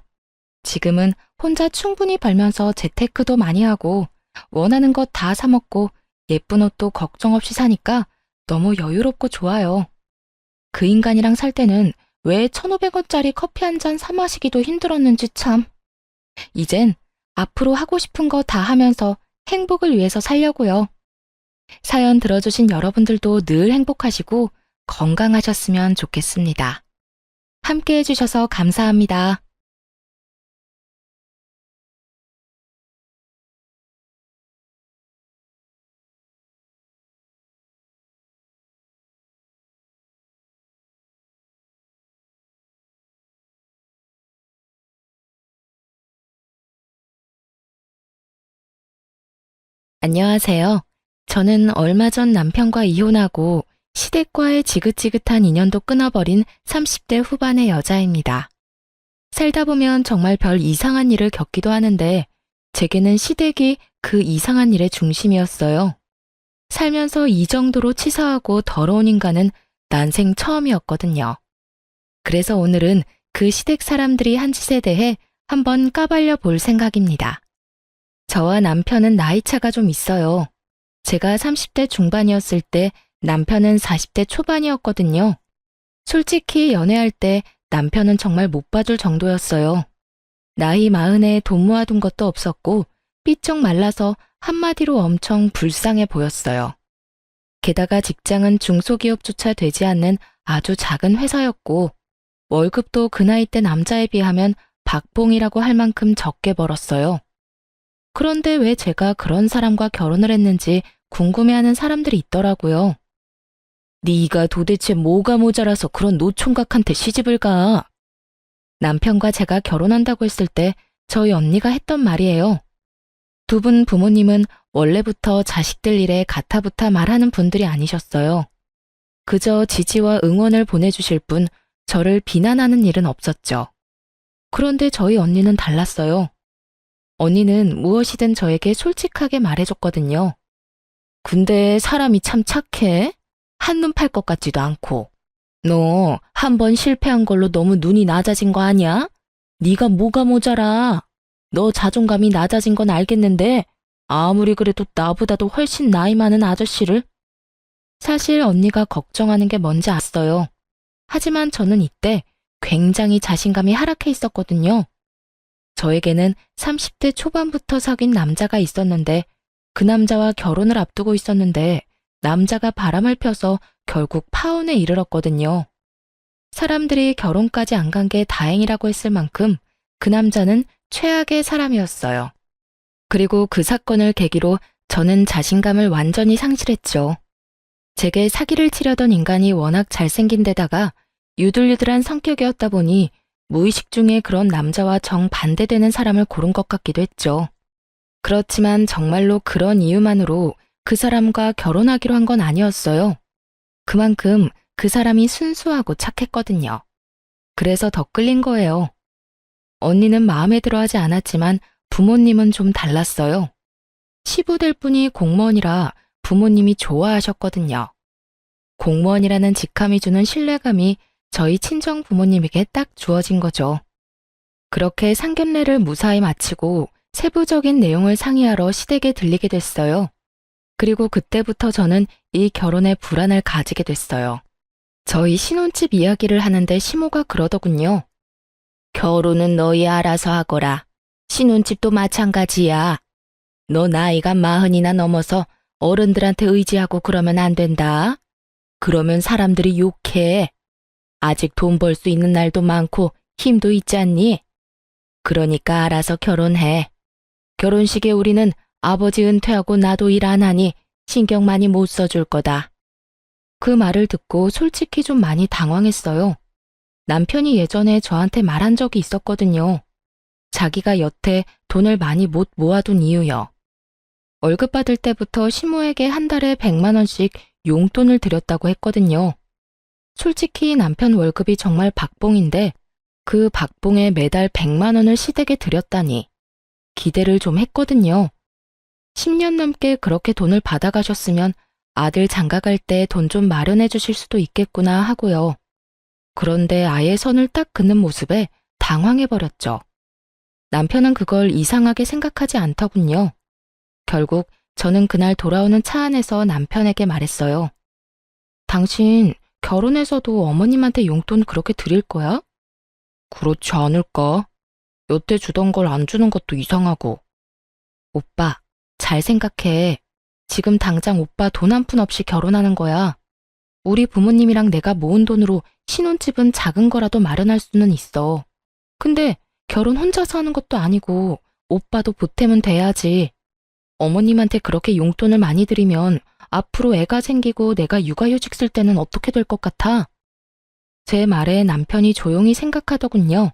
지금은 혼자 충분히 벌면서 재테크도 많이 하고 원하는 것 다 사 먹고 예쁜 옷도 걱정 없이 사니까 너무 여유롭고 좋아요. 그 인간이랑 살 때는 왜 1,500원짜리 커피 한 잔 사 마시기도 힘들었는지 참. 이젠 앞으로 하고 싶은 거 다 하면서 행복을 위해서 살려고요. 사연 들어주신 여러분들도 늘 행복하시고 건강하셨으면 좋겠습니다. 함께 해주셔서 감사합니다. 안녕하세요. 저는 얼마 전 남편과 이혼하고 시댁과의 지긋지긋한 인연도 끊어버린 30대 후반의 여자입니다. 살다 보면 정말 별 이상한 일을 겪기도 하는데 제게는 시댁이 그 이상한 일의 중심이었어요. 살면서 이 정도로 치사하고 더러운 인간은 난생 처음이었거든요. 그래서 오늘은 그 시댁 사람들이 한 짓에 대해 한번 까발려 볼 생각입니다. 저와 남편은 나이 차가 좀 있어요. 제가 30대 중반이었을 때 남편은 40대 초반이었거든요. 솔직히 연애할 때 남편은 정말 못 봐줄 정도였어요. 나이 마흔에 돈 모아둔 것도 없었고 삐쩍 말라서 한마디로 엄청 불쌍해 보였어요. 게다가 직장은 중소기업조차 되지 않는 아주 작은 회사였고 월급도 그 나이 때 남자에 비하면 박봉이라고 할 만큼 적게 벌었어요. 그런데 왜 제가 그런 사람과 결혼을 했는지 궁금해하는 사람들이 있더라고요. 네가 도대체 뭐가 모자라서 그런 노총각한테 시집을 가? 남편과 제가 결혼한다고 했을 때 저희 언니가 했던 말이에요. 두 분 부모님은 원래부터 자식들 일에 가타부타 말하는 분들이 아니셨어요. 그저 지지와 응원을 보내주실 뿐 저를 비난하는 일은 없었죠. 그런데 저희 언니는 달랐어요. 언니는 무엇이든 저에게 솔직하게 말해줬거든요. 근데 사람이 참 착해. 한눈 팔 것 같지도 않고. 너 한 번 실패한 걸로 너무 눈이 낮아진 거 아니야? 네가 뭐가 모자라. 너 자존감이 낮아진 건 알겠는데 아무리 그래도 나보다도 훨씬 나이 많은 아저씨를. 사실 언니가 걱정하는 게 뭔지 알았어요. 하지만 저는 이때 굉장히 자신감이 하락해 있었거든요. 저에게는 30대 초반부터 사귄 남자가 있었는데 그 남자와 결혼을 앞두고 있었는데 남자가 바람을 펴서 결국 파혼에 이르렀거든요. 사람들이 결혼까지 안 간 게 다행이라고 했을 만큼 그 남자는 최악의 사람이었어요. 그리고 그 사건을 계기로 저는 자신감을 완전히 상실했죠. 제게 사기를 치려던 인간이 워낙 잘생긴 데다가 유들유들한 성격이었다 보니 무의식 중에 그런 남자와 정반대되는 사람을 고른 것 같기도 했죠. 그렇지만 정말로 그런 이유만으로 그 사람과 결혼하기로 한 건 아니었어요. 그만큼 그 사람이 순수하고 착했거든요. 그래서 더 끌린 거예요. 언니는 마음에 들어 하지 않았지만 부모님은 좀 달랐어요. 시부될 분이 공무원이라 부모님이 좋아하셨거든요. 공무원이라는 직함이 주는 신뢰감이 저희 친정 부모님에게 딱 주어진 거죠. 그렇게 상견례를 무사히 마치고 세부적인 내용을 상의하러 시댁에 들리게 됐어요. 그리고 그때부터 저는 이 결혼에 불안을 가지게 됐어요. 저희 신혼집 이야기를 하는데 시모가 그러더군요. 결혼은 너희 알아서 하거라. 신혼집도 마찬가지야. 너 나이가 40이나 넘어서 어른들한테 의지하고 그러면 안 된다. 그러면 사람들이 욕해. 아직 돈 벌 수 있는 날도 많고 힘도 있지 않니? 그러니까 알아서 결혼해. 결혼식에 우리는 아버지 은퇴하고 나도 일 안 하니 신경 많이 못 써줄 거다. 그 말을 듣고 솔직히 좀 많이 당황했어요. 남편이 예전에 저한테 말한 적이 있었거든요. 자기가 여태 돈을 많이 못 모아둔 이유요. 월급 받을 때부터 시모에게 한 달에 100만 원씩 용돈을 드렸다고 했거든요. 솔직히 남편 월급이 정말 박봉인데 그 박봉에 매달 100만 원을 시댁에 드렸다니 기대를 좀 했거든요. 10년 넘게 그렇게 돈을 받아가셨으면 아들 장가갈 때 돈 좀 마련해 주실 수도 있겠구나 하고요. 그런데 아예 선을 딱 긋는 모습에 당황해버렸죠. 남편은 그걸 이상하게 생각하지 않더군요. 결국 저는 그날 돌아오는 차 안에서 남편에게 말했어요. 당신 결혼해서도 어머님한테 용돈 그렇게 드릴 거야? 그렇지 않을까? 여태 주던 걸 안 주는 것도 이상하고. 오빠, 잘 생각해. 지금 당장 오빠 돈 한 푼 없이 결혼하는 거야. 우리 부모님이랑 내가 모은 돈으로 신혼집은 작은 거라도 마련할 수는 있어. 근데 결혼 혼자서 하는 것도 아니고 오빠도 보탬은 돼야지. 어머님한테 그렇게 용돈을 많이 드리면 앞으로 애가 생기고 내가 육아휴직 쓸 때는 어떻게 될 것 같아? 제 말에 남편이 조용히 생각하더군요.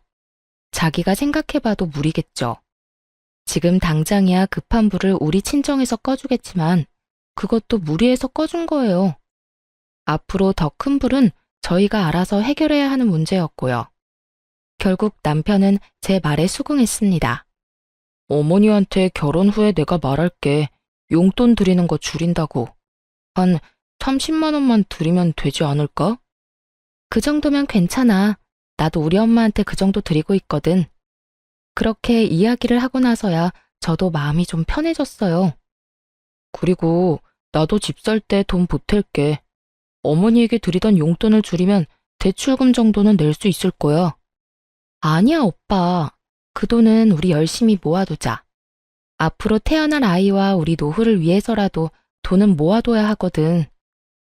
자기가 생각해봐도 무리겠죠. 지금 당장이야 급한 불을 우리 친정에서 꺼주겠지만 그것도 무리해서 꺼준 거예요. 앞으로 더 큰 불은 저희가 알아서 해결해야 하는 문제였고요. 결국 남편은 제 말에 수긍했습니다. 어머니한테 결혼 후에 내가 말할게. 용돈 드리는 거 줄인다고. 한 30만 원만 드리면 되지 않을까? 그 정도면 괜찮아. 나도 우리 엄마한테 그 정도 드리고 있거든. 그렇게 이야기를 하고 나서야 저도 마음이 좀 편해졌어요. 그리고 나도 집 살 때 돈 보탤게. 어머니에게 드리던 용돈을 줄이면 대출금 정도는 낼 수 있을 거야. 아니야, 오빠. 그 돈은 우리 열심히 모아두자. 앞으로 태어날 아이와 우리 노후를 위해서라도 돈은 모아둬야 하거든.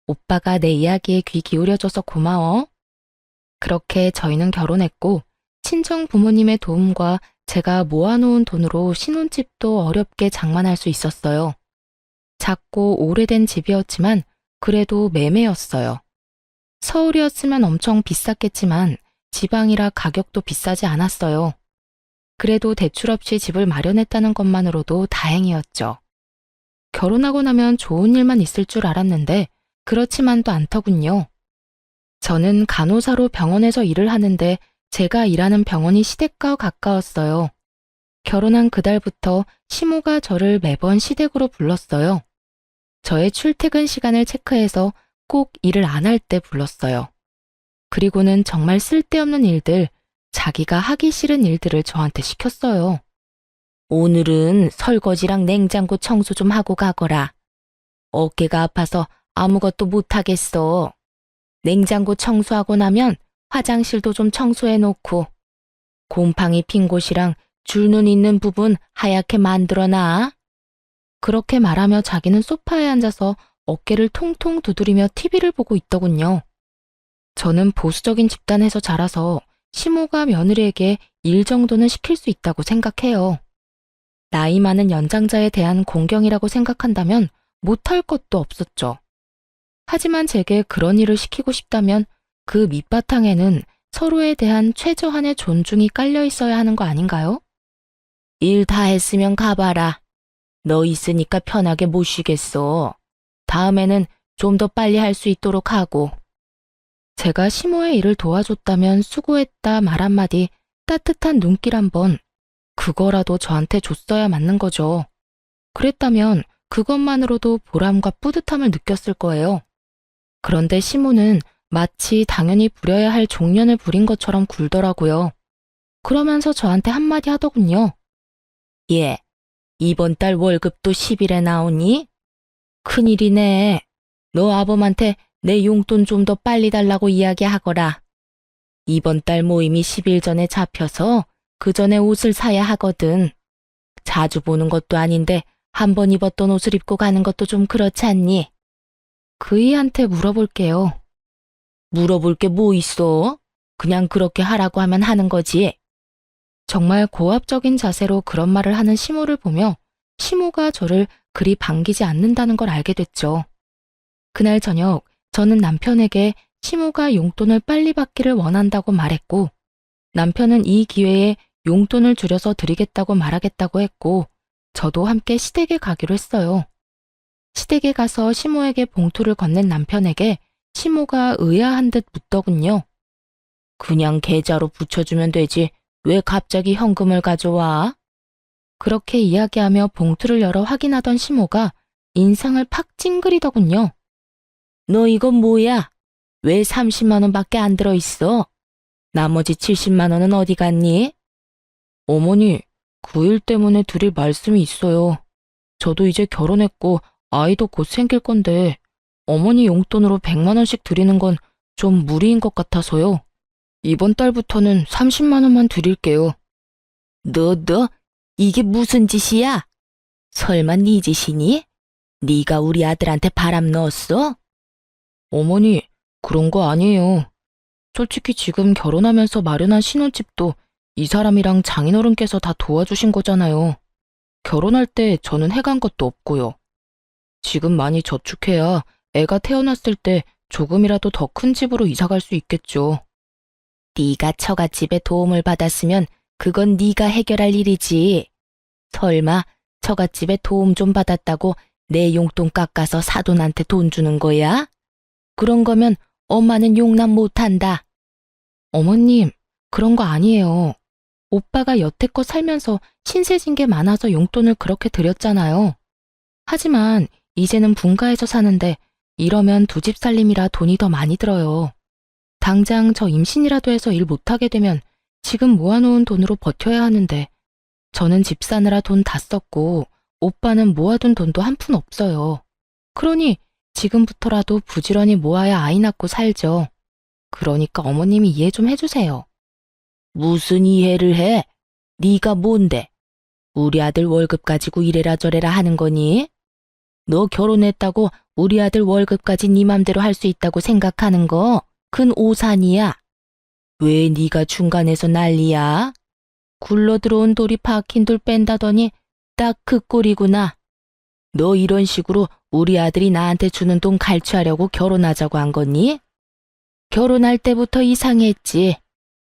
오빠가 내 이야기에 귀 기울여줘서 고마워. 그렇게 저희는 결혼했고, 친정 부모님의 도움과 제가 모아놓은 돈으로 신혼집도 어렵게 장만할 수 있었어요. 작고 오래된 집이었지만 그래도 매매였어요. 서울이었으면 엄청 비쌌겠지만 지방이라 가격도 비싸지 않았어요. 그래도 대출 없이 집을 마련했다는 것만으로도 다행이었죠. 결혼하고 나면 좋은 일만 있을 줄 알았는데 그렇지만도 않더군요. 저는 간호사로 병원에서 일을 하는데 제가 일하는 병원이 시댁과 가까웠어요. 결혼한 그달부터 시모가 저를 매번 시댁으로 불렀어요. 저의 출퇴근 시간을 체크해서 꼭 일을 안 할 때 불렀어요. 그리고는 정말 쓸데없는 일들, 자기가 하기 싫은 일들을 저한테 시켰어요. 오늘은 설거지랑 냉장고 청소 좀 하고 가거라. 어깨가 아파서 아무것도 못하겠어. 냉장고 청소하고 나면 화장실도 좀 청소해 놓고 곰팡이 핀 곳이랑 줄눈 있는 부분 하얗게 만들어놔. 그렇게 말하며 자기는 소파에 앉아서 어깨를 통통 두드리며 TV를 보고 있더군요. 저는 보수적인 집단에서 자라서 시모가 며느리에게 일 정도는 시킬 수 있다고 생각해요. 나이 많은 연장자에 대한 공경이라고 생각한다면 못할 것도 없었죠. 하지만 제게 그런 일을 시키고 싶다면 그 밑바탕에는 서로에 대한 최저한의 존중이 깔려 있어야 하는 거 아닌가요? 일 다 했으면 가봐라. 너 있으니까 편하게 못 쉬겠어. 다음에는 좀 더 빨리 할 수 있도록 하고. 제가 시모의 일을 도와줬다면 수고했다 말 한마디, 따뜻한 눈길 한번, 그거라도 저한테 줬어야 맞는 거죠. 그랬다면 그것만으로도 보람과 뿌듯함을 느꼈을 거예요. 그런데 시모는 마치 당연히 부려야 할 종년을 부린 것처럼 굴더라고요. 그러면서 저한테 한마디 하더군요. 예, 이번 달 월급도 10일에 나오니? 큰일이네. 너 아범한테 내 용돈 좀 더 빨리 달라고 이야기하거라. 이번 달 모임이 10일 전에 잡혀서 그 전에 옷을 사야 하거든. 자주 보는 것도 아닌데 한 번 입었던 옷을 입고 가는 것도 좀 그렇지 않니? 그이한테 물어볼게요. 물어볼 게 뭐 있어? 그냥 그렇게 하라고 하면 하는 거지. 정말 고압적인 자세로 그런 말을 하는 시모를 보며 시모가 저를 그리 반기지 않는다는 걸 알게 됐죠. 그날 저녁 저는 남편에게 시모가 용돈을 빨리 받기를 원한다고 말했고 남편은 이 기회에 용돈을 줄여서 드리겠다고 말하겠다고 했고 저도 함께 시댁에 가기로 했어요. 시댁에 가서 시모에게 봉투를 건넨 남편에게 시모가 의아한 듯 묻더군요. 그냥 계좌로 붙여주면 되지 왜 갑자기 현금을 가져와? 그렇게 이야기하며 봉투를 열어 확인하던 시모가 인상을 팍 찡그리더군요. 너 이건 뭐야? 왜 30만 원밖에 안 들어있어? 나머지 70만 원은 어디 갔니? 어머니, 그 일 때문에 드릴 말씀이 있어요. 저도 이제 결혼했고 아이도 곧 생길 건데 어머니 용돈으로 100만 원씩 드리는 건 좀 무리인 것 같아서요. 이번 달부터는 30만 원만 드릴게요. 너, 이게 무슨 짓이야? 설마 네 짓이니? 네가 우리 아들한테 바람 넣었어? 어머니, 그런 거 아니에요. 솔직히 지금 결혼하면서 마련한 신혼집도 이 사람이랑 장인어른께서 다 도와주신 거잖아요. 결혼할 때 저는 해간 것도 없고요. 지금 많이 저축해야 애가 태어났을 때 조금이라도 더 큰 집으로 이사갈 수 있겠죠. 네가 처갓집에 도움을 받았으면 그건 네가 해결할 일이지. 설마 처갓집에 도움 좀 받았다고 내 용돈 깎아서 사돈한테 돈 주는 거야? 그런 거면 엄마는 용납 못한다. 어머님, 그런 거 아니에요. 오빠가 여태껏 살면서 신세진 게 많아서 용돈을 그렇게 드렸잖아요. 하지만 이제는 분가해서 사는데 이러면 두 집 살림이라 돈이 더 많이 들어요. 당장 저 임신이라도 해서 일 못하게 되면 지금 모아놓은 돈으로 버텨야 하는데 저는 집 사느라 돈 다 썼고 오빠는 모아둔 돈도 한 푼 없어요. 그러니 지금부터라도 부지런히 모아야 아이 낳고 살죠. 그러니까 어머님이 이해 좀 해주세요. 무슨 이해를 해? 네가 뭔데? 우리 아들 월급 가지고 이래라 저래라 하는 거니? 너 결혼했다고 우리 아들 월급까지 네 맘대로 할 수 있다고 생각하는 거 큰 오산이야. 왜 네가 중간에서 난리야? 굴러 들어온 돌이 박힌 돌 뺀다더니 딱 그 꼴이구나. 너 이런 식으로 우리 아들이 나한테 주는 돈 갈취하려고 결혼하자고 한 거니? 결혼할 때부터 이상했지.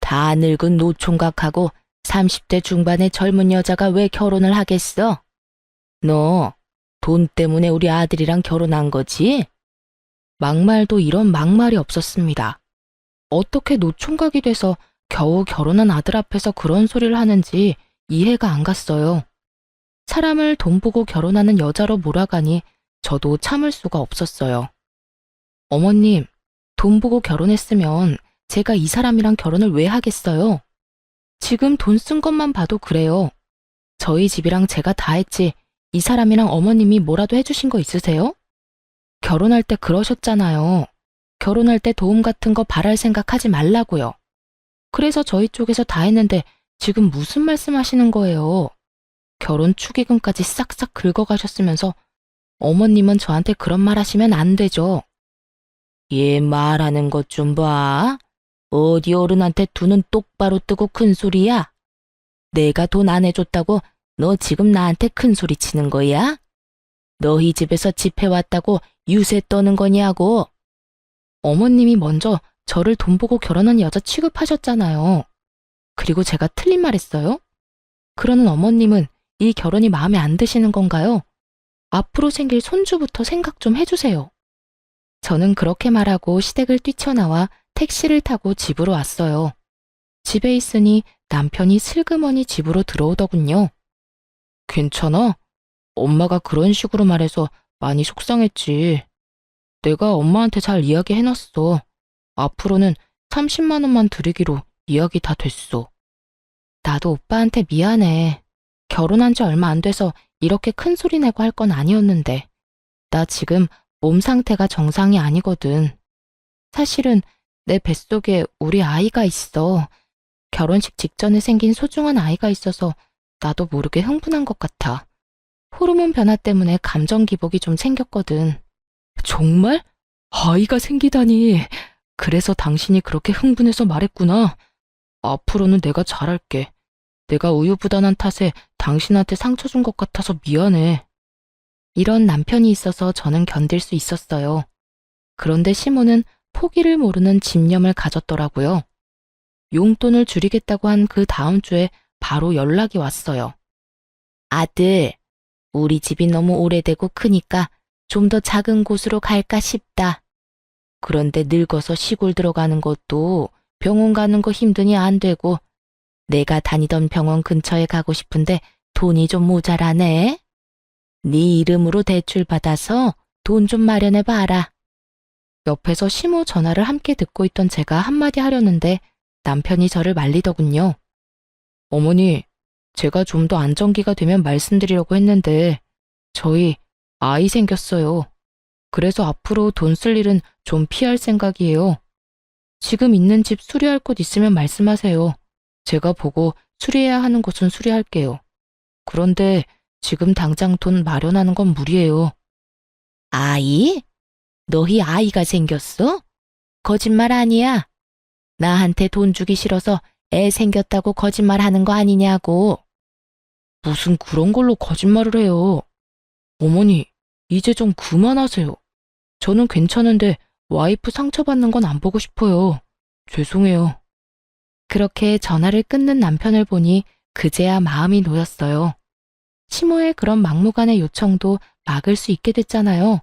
다 늙은 노총각하고 30대 중반의 젊은 여자가 왜 결혼을 하겠어? 너 돈 때문에 우리 아들이랑 결혼한 거지? 막말도 이런 막말이 없었습니다. 어떻게 노총각이 돼서 겨우 결혼한 아들 앞에서 그런 소리를 하는지 이해가 안 갔어요. 사람을 돈 보고 결혼하는 여자로 몰아가니 저도 참을 수가 없었어요. 어머님, 돈 보고 결혼했으면 제가 이 사람이랑 결혼을 왜 하겠어요? 지금 돈 쓴 것만 봐도 그래요. 저희 집이랑 제가 다 했지 이 사람이랑 어머님이 뭐라도 해주신 거 있으세요? 결혼할 때 그러셨잖아요. 결혼할 때 도움 같은 거 바랄 생각하지 말라고요. 그래서 저희 쪽에서 다 했는데 지금 무슨 말씀하시는 거예요? 결혼 축의금까지 싹싹 긁어가셨으면서 어머님은 저한테 그런 말 하시면 안 되죠. 얘 말하는 것 좀 봐. 어디 어른한테 두 눈 똑바로 뜨고 큰 소리야? 내가 돈 안 해줬다고 너 지금 나한테 큰 소리 치는 거야? 너희 집에서 집해왔다고 유세 떠는 거냐고. 어머님이 먼저 저를 돈 보고 결혼한 여자 취급하셨잖아요. 그리고 제가 틀린 말 했어요? 그러는 어머님은 이 결혼이 마음에 안 드시는 건가요? 앞으로 생길 손주부터 생각 좀 해주세요. 저는 그렇게 말하고 시댁을 뛰쳐나와 택시를 타고 집으로 왔어요. 집에 있으니 남편이 슬그머니 집으로 들어오더군요. 괜찮아? 엄마가 그런 식으로 말해서 많이 속상했지. 내가 엄마한테 잘 이야기해놨어. 앞으로는 30만 원만 드리기로 이야기 다 됐어. 나도 오빠한테 미안해. 결혼한 지 얼마 안 돼서 이렇게 큰 소리 내고 할 건 아니었는데. 나 지금 몸 상태가 정상이 아니거든. 사실은 내 뱃속에 우리 아이가 있어. 결혼식 직전에 생긴 소중한 아이가 있어서 나도 모르게 흥분한 것 같아. 호르몬 변화 때문에 감정 기복이 좀 생겼거든. 정말? 아이가 생기다니. 그래서 당신이 그렇게 흥분해서 말했구나. 앞으로는 내가 잘할게. 내가 우유부단한 탓에 당신한테 상처 준 것 같아서 미안해. 이런 남편이 있어서 저는 견딜 수 있었어요. 그런데 시모는 포기를 모르는 집념을 가졌더라고요. 용돈을 줄이겠다고 한 그 다음 주에 바로 연락이 왔어요. 아들, 우리 집이 너무 오래되고 크니까 좀 더 작은 곳으로 갈까 싶다. 그런데 늙어서 시골 들어가는 것도 병원 가는 거 힘드니 안 되고 내가 다니던 병원 근처에 가고 싶은데 돈이 좀 모자라네. 네 이름으로 대출 받아서 돈 좀 마련해 봐라. 옆에서 시모 전화를 함께 듣고 있던 제가 한마디 하려는데 남편이 저를 말리더군요. 어머니, 제가 좀 더 안정기가 되면 말씀드리려고 했는데 저희 아이 생겼어요. 그래서 앞으로 돈 쓸 일은 좀 피할 생각이에요. 지금 있는 집 수리할 곳 있으면 말씀하세요. 제가 보고 수리해야 하는 곳은 수리할게요. 그런데 지금 당장 돈 마련하는 건 무리예요. 아이? 너희 아이가 생겼어? 거짓말 아니야. 나한테 돈 주기 싫어서 애 생겼다고 거짓말하는 거 아니냐고. 무슨 그런 걸로 거짓말을 해요. 어머니, 이제 좀 그만하세요. 저는 괜찮은데 와이프 상처받는 건 안 보고 싶어요. 죄송해요. 그렇게 전화를 끊는 남편을 보니 그제야 마음이 놓였어요. 시모의 그런 막무가내 요청도 막을 수 있게 됐잖아요.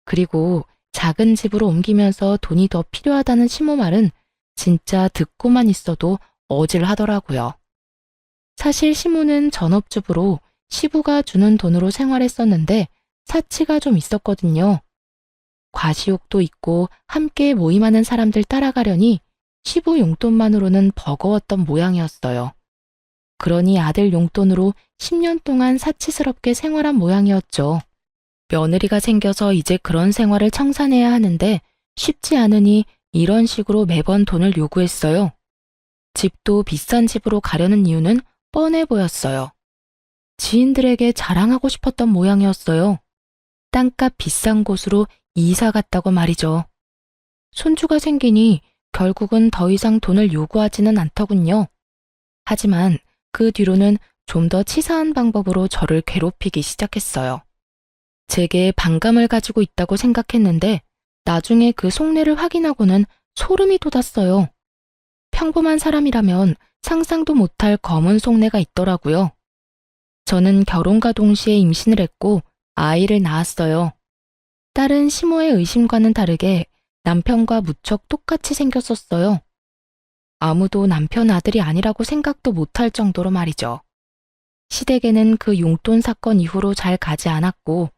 그리고 작은 집으로 옮기면서 돈이 더 필요하다는 시모 말은 진짜 듣고만 있어도 어질하더라고요. 사실 시모는 전업주부로 시부가 주는 돈으로 생활했었는데 사치가 좀 있었거든요. 과시욕도 있고 함께 모임하는 사람들 따라가려니 시부 용돈만으로는 버거웠던 모양이었어요. 그러니 아들 용돈으로 10년 동안 사치스럽게 생활한 모양이었죠. 며느리가 생겨서 이제 그런 생활을 청산해야 하는데 쉽지 않으니 이런 식으로 매번 돈을 요구했어요. 집도 비싼 집으로 가려는 이유는 뻔해 보였어요. 지인들에게 자랑하고 싶었던 모양이었어요. 땅값 비싼 곳으로 이사 갔다고 말이죠. 손주가 생기니 결국은 더 이상 돈을 요구하지는 않더군요. 하지만 그 뒤로는 좀 더 치사한 방법으로 저를 괴롭히기 시작했어요. 제게 반감을 가지고 있다고 생각했는데 나중에 그 속내를 확인하고는 소름이 돋았어요. 평범한 사람이라면 상상도 못할 검은 속내가 있더라고요. 저는 결혼과 동시에 임신을 했고 아이를 낳았어요. 딸은 시모의 의심과는 다르게 남편과 무척 똑같이 생겼었어요. 아무도 남편 아들이 아니라고 생각도 못할 정도로 말이죠. 시댁에는 그 용돈 사건 이후로 잘 가지 않았고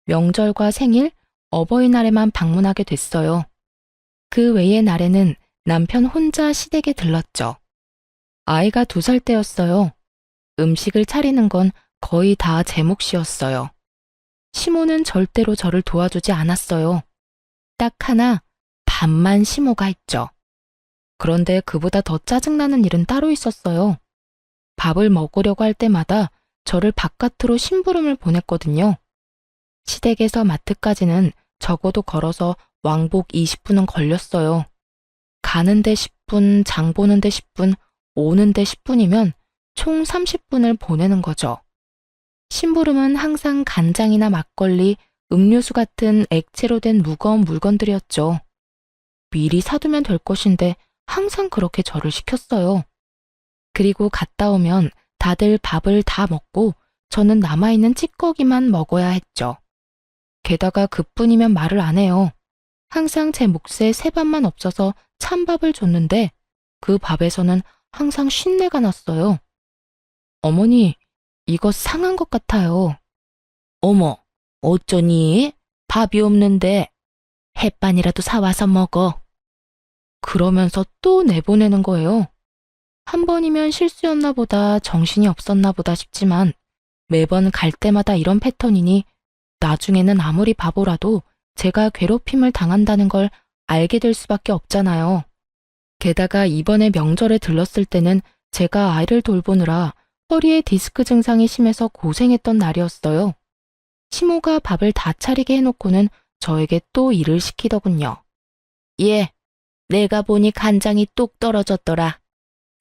명절과 생일, 어버이날에만 방문하게 됐어요. 그 외의 날에는 남편 혼자 시댁에 들렀죠. 아이가 2살 때였어요. 음식을 차리는 건 거의 다 제 몫이었어요. 시모는 절대로 저를 도와주지 않았어요. 딱 하나, 밥만 시모가 했죠. 그런데 그보다 더 짜증나는 일은 따로 있었어요. 밥을 먹으려고 할 때마다 저를 바깥으로 심부름을 보냈거든요. 시댁에서 마트까지는 적어도 걸어서 왕복 20분은 걸렸어요. 가는데 10분, 장 보는데 10분, 오는데 10분이면 총 30분을 보내는 거죠. 심부름은 항상 간장이나 막걸리, 음료수 같은 액체로 된 무거운 물건들이었죠. 미리 사두면 될 것인데 항상 그렇게 저를 시켰어요. 그리고 갔다 오면 다들 밥을 다 먹고 저는 남아있는 찌꺼기만 먹어야 했죠. 게다가 그뿐이면 말을 안 해요. 항상 제 몫에 새밥만 없어서 찬밥을 줬는데 그 밥에서는 항상 쉰내가 났어요. 어머니, 이거 상한 것 같아요. 어머, 어쩌니? 밥이 없는데 햇반이라도 사와서 먹어. 그러면서 또 내보내는 거예요. 한 번이면 실수였나 보다, 정신이 없었나 보다 싶지만 매번 갈 때마다 이런 패턴이니 나중에는 아무리 바보라도 제가 괴롭힘을 당한다는 걸 알게 될 수밖에 없잖아요. 게다가 이번에 명절에 들렀을 때는 제가 아이를 돌보느라 허리에 디스크 증상이 심해서 고생했던 날이었어요. 시모가 밥을 다 차리게 해놓고는 저에게 또 일을 시키더군요. 예, 내가 보니 간장이 뚝 떨어졌더라.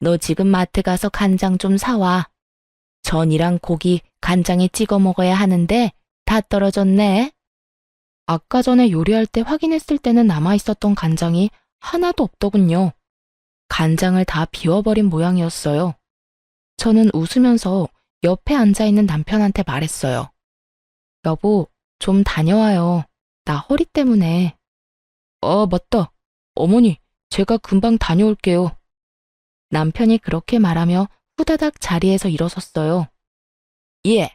너 지금 마트 가서 간장 좀 사와. 전이랑 고기 간장에 찍어 먹어야 하는데 다 떨어졌네. 아까 전에 요리할 때 확인했을 때는 남아있었던 간장이 하나도 없더군요. 간장을 다 비워버린 모양이었어요. 저는 웃으면서 옆에 앉아있는 남편한테 말했어요. 여보, 좀 다녀와요. 나 허리 때문에. 맞다. 어머니, 제가 금방 다녀올게요. 남편이 그렇게 말하며 후다닥 자리에서 일어섰어요. 예,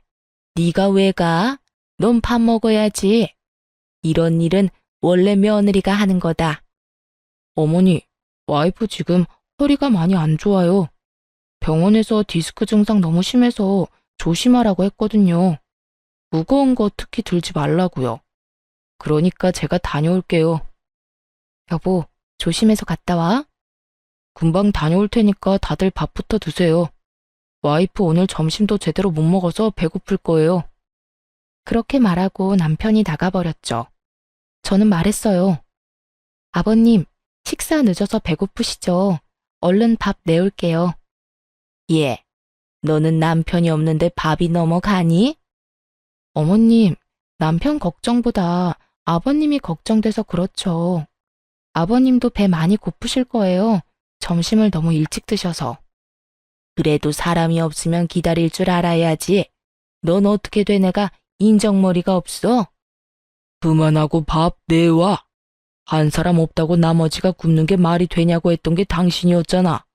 네가 왜 가? 넌 밥 먹어야지. 이런 일은 원래 며느리가 하는 거다. 어머니, 와이프 지금 허리가 많이 안 좋아요. 병원에서 디스크 증상 너무 심해서 조심하라고 했거든요. 무거운 거 특히 들지 말라고요. 그러니까 제가 다녀올게요. 여보, 조심해서 갔다 와. 금방 다녀올 테니까 다들 밥부터 드세요. 와이프 오늘 점심도 제대로 못 먹어서 배고플 거예요. 그렇게 말하고 남편이 나가버렸죠. 저는 말했어요. 아버님, 식사 늦어서 배고프시죠? 얼른 밥 내올게요. 예, 너는 남편이 없는데 밥이 넘어가니? 어머님, 남편 걱정보다 아버님이 걱정돼서 그렇죠. 아버님도 배 많이 고프실 거예요. 점심을 너무 일찍 드셔서. 그래도 사람이 없으면 기다릴 줄 알아야지. 넌 어떻게 돼 내가 인정머리가 없어? 그만하고 밥 내와. 한 사람 없다고 나머지가 굶는 게 말이 되냐고 했던 게 당신이었잖아.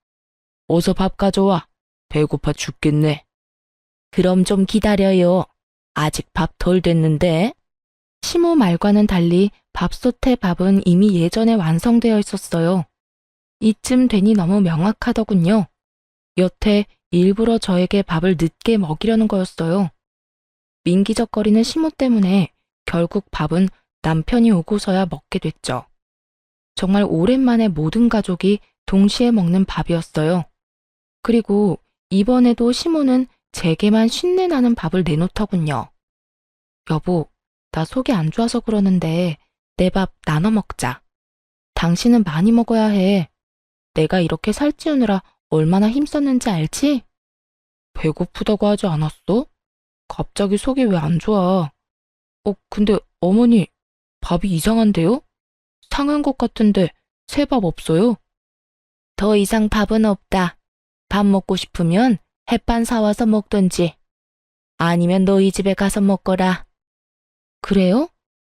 어서 밥 가져와. 배고파 죽겠네. 그럼 좀 기다려요. 아직 밥 덜 됐는데. 시모 말과는 달리 밥솥의 밥은 이미 예전에 완성되어 있었어요. 이쯤 되니 너무 명확하더군요. 여태 일부러 저에게 밥을 늦게 먹이려는 거였어요. 민기적거리는 시모 때문에 결국 밥은 남편이 오고서야 먹게 됐죠. 정말 오랜만에 모든 가족이 동시에 먹는 밥이었어요. 그리고 이번에도 시모는 제게만 쉰내 나는 밥을 내놓더군요. 여보, 나 속이 안 좋아서 그러는데 내 밥 나눠 먹자. 당신은 많이 먹어야 해. 내가 이렇게 살찌우느라 얼마나 힘썼는지 알지? 배고프다고 하지 않았어? 갑자기 속이 왜 안 좋아? 근데 어머니, 밥이 이상한데요? 상한 것 같은데 새 밥 없어요? 더 이상 밥은 없다. 밥 먹고 싶으면 햇반 사와서 먹던지. 아니면 너희 집에 가서 먹거라. 그래요?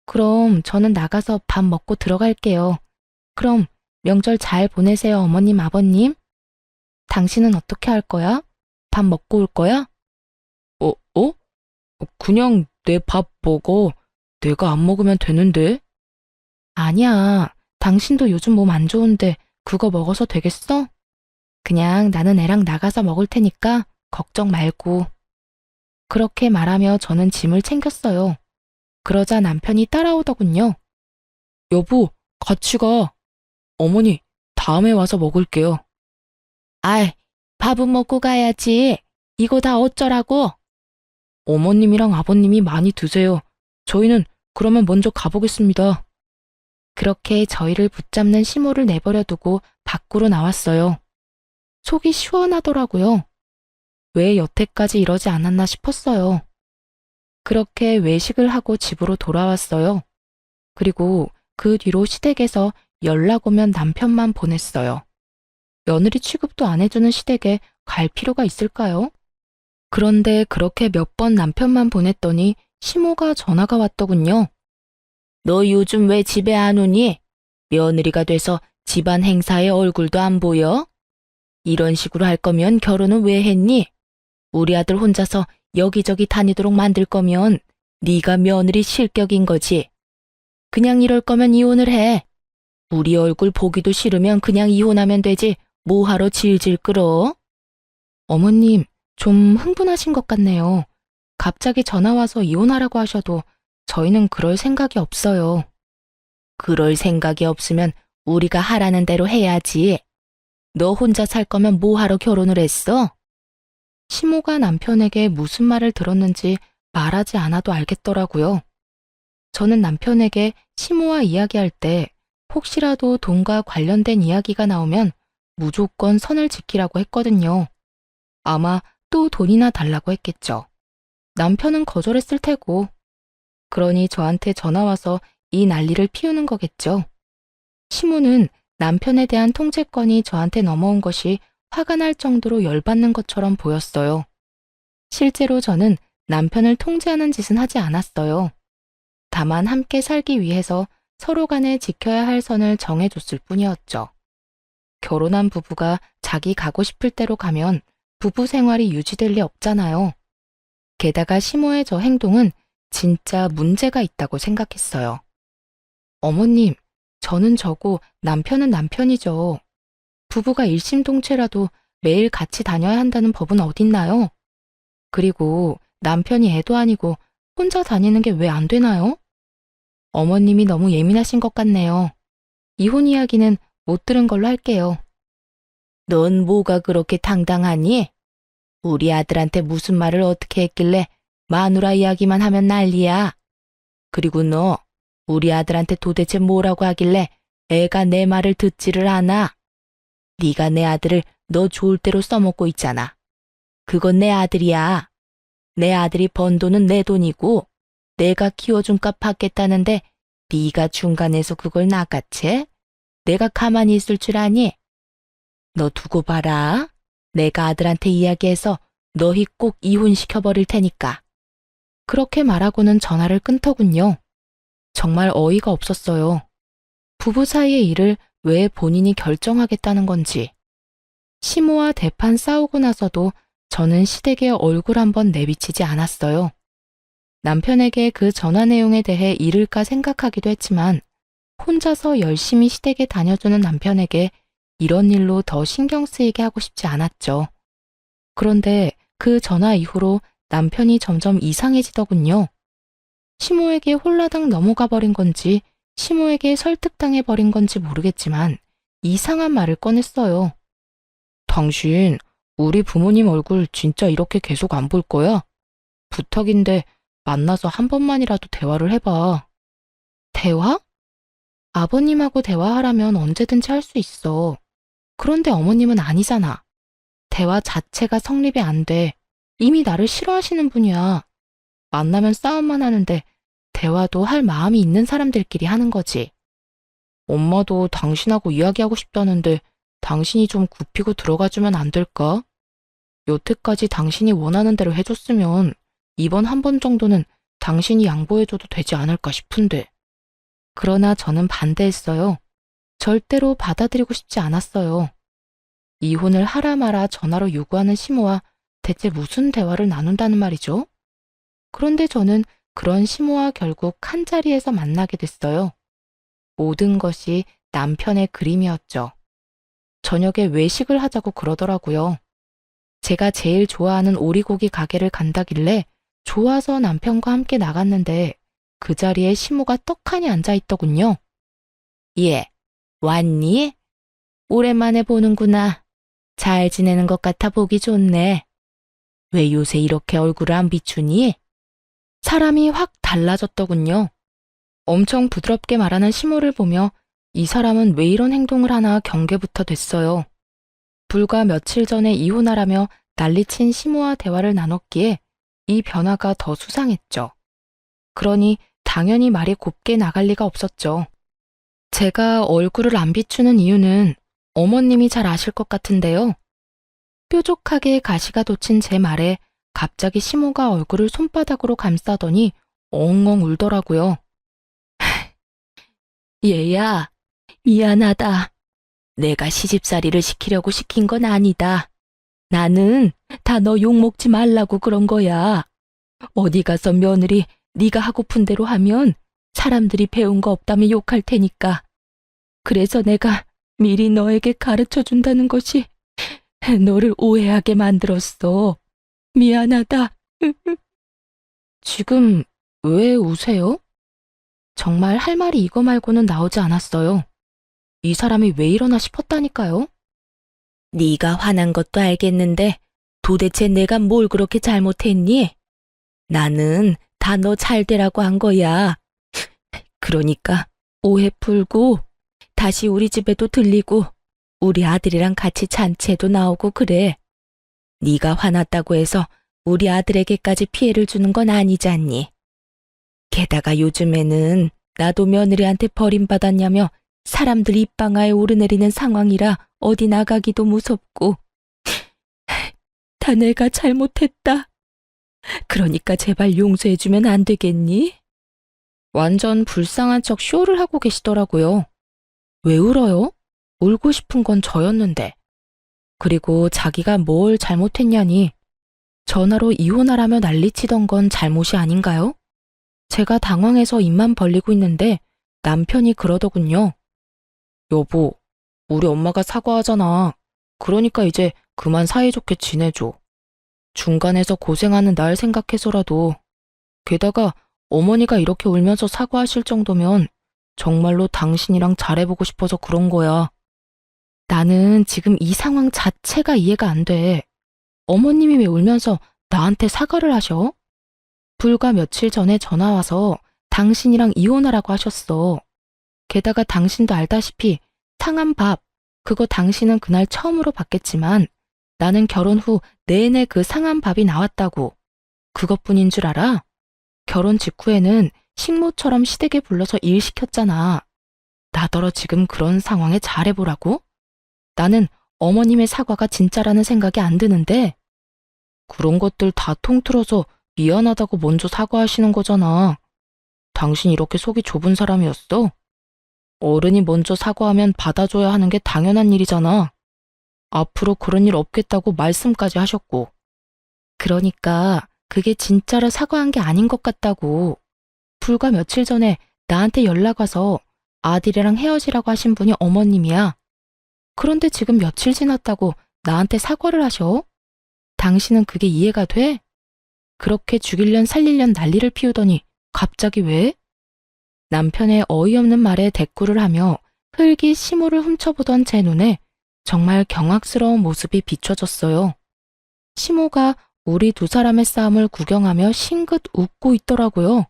그럼 저는 나가서 밥 먹고 들어갈게요. 그럼 명절 잘 보내세요, 어머님, 아버님. 당신은 어떻게 할 거야? 밥 먹고 올 거야? 어? 그냥 내 밥 먹어. 내가 안 먹으면 되는데. 아니야. 당신도 요즘 몸 안 좋은데 그거 먹어서 되겠어? 그냥 나는 애랑 나가서 먹을 테니까 걱정 말고. 그렇게 말하며 저는 짐을 챙겼어요. 그러자 남편이 따라오더군요. 여보, 같이 가. 어머니, 다음에 와서 먹을게요. 아이, 밥은 먹고 가야지. 이거 다 어쩌라고? 어머님이랑 아버님이 많이 드세요. 저희는 그러면 먼저 가보겠습니다. 그렇게 저희를 붙잡는 시모를 내버려 두고 밖으로 나왔어요. 속이 시원하더라고요. 왜 여태까지 이러지 않았나 싶었어요. 그렇게 외식을 하고 집으로 돌아왔어요. 그리고 그 뒤로 시댁에서 연락 오면 남편만 보냈어요. 며느리 취급도 안 해주는 시댁에 갈 필요가 있을까요? 그런데 그렇게 몇 번 남편만 보냈더니 시모가 전화가 왔더군요. 너 요즘 왜 집에 안 오니? 며느리가 돼서 집안 행사에 얼굴도 안 보여? 이런 식으로 할 거면 결혼은 왜 했니? 우리 아들 혼자서 여기저기 다니도록 만들 거면 네가 며느리 실격인 거지. 그냥 이럴 거면 이혼을 해. 우리 얼굴 보기도 싫으면 그냥 이혼하면 되지. 뭐하러 질질 끌어? 어머님, 좀 흥분하신 것 같네요. 갑자기 전화 와서 이혼하라고 하셔도 저희는 그럴 생각이 없어요. 그럴 생각이 없으면 우리가 하라는 대로 해야지. 너 혼자 살 거면 뭐하러 결혼을 했어? 시모가 남편에게 무슨 말을 들었는지 말하지 않아도 알겠더라고요. 저는 남편에게 시모와 이야기할 때 혹시라도 돈과 관련된 이야기가 나오면 무조건 선을 지키라고 했거든요. 아마 또 돈이나 달라고 했겠죠. 남편은 거절했을 테고. 그러니 저한테 전화와서 이 난리를 피우는 거겠죠. 시모는 남편에 대한 통제권이 저한테 넘어온 것이 화가 날 정도로 열받는 것처럼 보였어요. 실제로 저는 남편을 통제하는 짓은 하지 않았어요. 다만 함께 살기 위해서 서로 간에 지켜야 할 선을 정해줬을 뿐이었죠. 결혼한 부부가 자기 가고 싶을 대로 가면 부부 생활이 유지될 리 없잖아요. 게다가 시모의 저 행동은 진짜 문제가 있다고 생각했어요. 어머님, 저는 저고 남편은 남편이죠. 부부가 일심동체라도 매일 같이 다녀야 한다는 법은 어딨나요? 그리고 남편이 애도 아니고 혼자 다니는 게 왜 안 되나요? 어머님이 너무 예민하신 것 같네요. 이혼 이야기는 못 들은 걸로 할게요. 넌 뭐가 그렇게 당당하니? 우리 아들한테 무슨 말을 어떻게 했길래 마누라 이야기만 하면 난리야. 그리고 너 우리 아들한테 도대체 뭐라고 하길래 애가 내 말을 듣지를 않아. 네가 내 아들을 너 좋을 대로 써먹고 있잖아. 그건 내 아들이야. 내 아들이 번 돈은 내 돈이고 내가 키워준 값 받겠다는데 네가 중간에서 그걸 낚아채? 내가 가만히 있을 줄 아니? 너 두고 봐라. 내가 아들한테 이야기해서 너희 꼭 이혼시켜버릴 테니까. 그렇게 말하고는 전화를 끊더군요. 정말 어이가 없었어요. 부부 사이의 일을 왜 본인이 결정하겠다는 건지. 시모와 대판 싸우고 나서도 저는 시댁에 얼굴 한번 내비치지 않았어요. 남편에게 그 전화 내용에 대해 잃을까 생각하기도 했지만 혼자서 열심히 시댁에 다녀주는 남편에게 이런 일로 더 신경 쓰이게 하고 싶지 않았죠. 그런데 그 전화 이후로 남편이 점점 이상해지더군요. 시모에게 홀라당 넘어가 버린 건지 시모에게 설득당해 버린 건지 모르겠지만 이상한 말을 꺼냈어요. 당신, 우리 부모님 얼굴 진짜 이렇게 계속 안 볼 거야? 부탁인데 만나서 한 번만이라도 대화를 해봐. 대화? 아버님하고 대화하라면 언제든지 할 수 있어. 그런데 어머님은 아니잖아. 대화 자체가 성립이 안 돼. 이미 나를 싫어하시는 분이야. 만나면 싸움만 하는데 대화도 할 마음이 있는 사람들끼리 하는 거지. 엄마도 당신하고 이야기하고 싶다는데 당신이 좀 굽히고 들어가주면 안 될까? 여태까지 당신이 원하는 대로 해줬으면 이번 한 번 정도는 당신이 양보해줘도 되지 않을까 싶은데. 그러나 저는 반대했어요. 절대로 받아들이고 싶지 않았어요. 이혼을 하라 마라 전화로 요구하는 시모와 대체 무슨 대화를 나눈다는 말이죠? 그런데 저는 그런 시모와 결국 한 자리에서 만나게 됐어요. 모든 것이 남편의 그림이었죠. 저녁에 외식을 하자고 그러더라고요. 제가 제일 좋아하는 오리고기 가게를 간다길래 좋아서 남편과 함께 나갔는데 그 자리에 시모가 떡하니 앉아있더군요. 예, 왔니? 오랜만에 보는구나. 잘 지내는 것 같아 보기 좋네. 왜 요새 이렇게 얼굴을 안 비추니? 사람이 확 달라졌더군요. 엄청 부드럽게 말하는 시모를 보며 이 사람은 왜 이런 행동을 하나 경계부터 됐어요. 불과 며칠 전에 이혼하라며 난리친 시모와 대화를 나눴기에 이 변화가 더 수상했죠. 그러니 당연히 말이 곱게 나갈 리가 없었죠. 제가 얼굴을 안 비추는 이유는 어머님이 잘 아실 것 같은데요. 뾰족하게 가시가 돋친 제 말에 갑자기 시모가 얼굴을 손바닥으로 감싸더니 엉엉 울더라고요. 얘야, 미안하다. 내가 시집살이를 시키려고 시킨 건 아니다. 나는 다 너 욕먹지 말라고 그런 거야. 어디 가서 며느리 네가 하고픈 대로 하면 사람들이 배운 거 없다면 욕할 테니까. 그래서 내가 미리 너에게 가르쳐 준다는 것이 너를 오해하게 만들었어. 미안하다. 지금 왜 우세요? 정말 할 말이 이거 말고는 나오지 않았어요. 이 사람이 왜 이러나 싶었다니까요. 네가 화난 것도 알겠는데 도대체 내가 뭘 그렇게 잘못했니? 나는 다 너 잘 되라고 한 거야. 그러니까 오해 풀고 다시 우리 집에도 들리고 우리 아들이랑 같이 잔치에도 나오고 그래. 네가 화났다고 해서 우리 아들에게까지 피해를 주는 건 아니잖니. 게다가 요즘에는 나도 며느리한테 버림받았냐며 사람들 입방아에 오르내리는 상황이라 어디 나가기도 무섭고. 다 내가 잘못했다. 그러니까 제발 용서해주면 안 되겠니? 완전 불쌍한 척 쇼를 하고 계시더라고요. 왜 울어요? 울고 싶은 건 저였는데. 그리고 자기가 뭘 잘못했냐니 전화로 이혼하라며 난리치던 건 잘못이 아닌가요? 제가 당황해서 입만 벌리고 있는데 남편이 그러더군요. 여보, 우리 엄마가 사과하잖아. 그러니까 이제 그만 사이좋게 지내줘. 중간에서 고생하는 날 생각해서라도. 게다가 어머니가 이렇게 울면서 사과하실 정도면 정말로 당신이랑 잘해보고 싶어서 그런 거야. 나는 지금 이 상황 자체가 이해가 안 돼. 어머님이 왜 울면서 나한테 사과를 하셔? 불과 며칠 전에 전화 와서 당신이랑 이혼하라고 하셨어. 게다가 당신도 알다시피 상한 밥, 그거 당신은 그날 처음으로 받겠지만 나는 결혼 후 내내 그 상한 밥이 나왔다고. 그것뿐인 줄 알아? 결혼 직후에는 식모처럼 시댁에 불러서 일 시켰잖아. 나더러 지금 그런 상황에 잘해보라고? 나는 어머님의 사과가 진짜라는 생각이 안 드는데. 그런 것들 다 통틀어서 미안하다고 먼저 사과하시는 거잖아. 당신 이렇게 속이 좁은 사람이었어? 어른이 먼저 사과하면 받아줘야 하는 게 당연한 일이잖아. 앞으로 그런 일 없겠다고 말씀까지 하셨고. 그러니까 그게 진짜로 사과한 게 아닌 것 같다고. 불과 며칠 전에 나한테 연락 와서 아들이랑 헤어지라고 하신 분이 어머님이야. 그런데 지금 며칠 지났다고 나한테 사과를 하셔? 당신은 그게 이해가 돼? 그렇게 죽일련 살릴련 난리를 피우더니 갑자기 왜? 남편의 어이없는 말에 대꾸를 하며 흙이 시모를 훔쳐보던 제 눈에 정말 경악스러운 모습이 비춰졌어요. 시모가 우리 두 사람의 싸움을 구경하며 싱긋 웃고 있더라고요.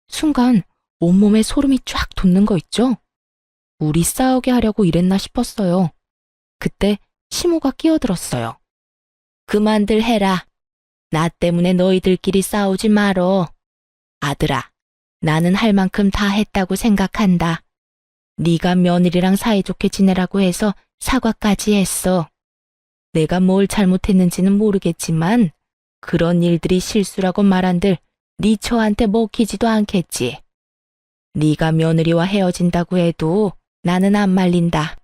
순간 온몸에 소름이 쫙 돋는 거 있죠? 우리 싸우게 하려고 이랬나 싶었어요. 그때 시모가 끼어들었어요. 그만들 해라. 나 때문에 너희들끼리 싸우지 말어. 아들아, 나는 할 만큼 다 했다고 생각한다. 네가 며느리랑 사이좋게 지내라고 해서 사과까지 했어. 내가 뭘 잘못했는지는 모르겠지만 그런 일들이 실수라고 말한들 네 처한테 먹히지도 않겠지. 네가 며느리와 헤어진다고 해도 나는 안 말린다.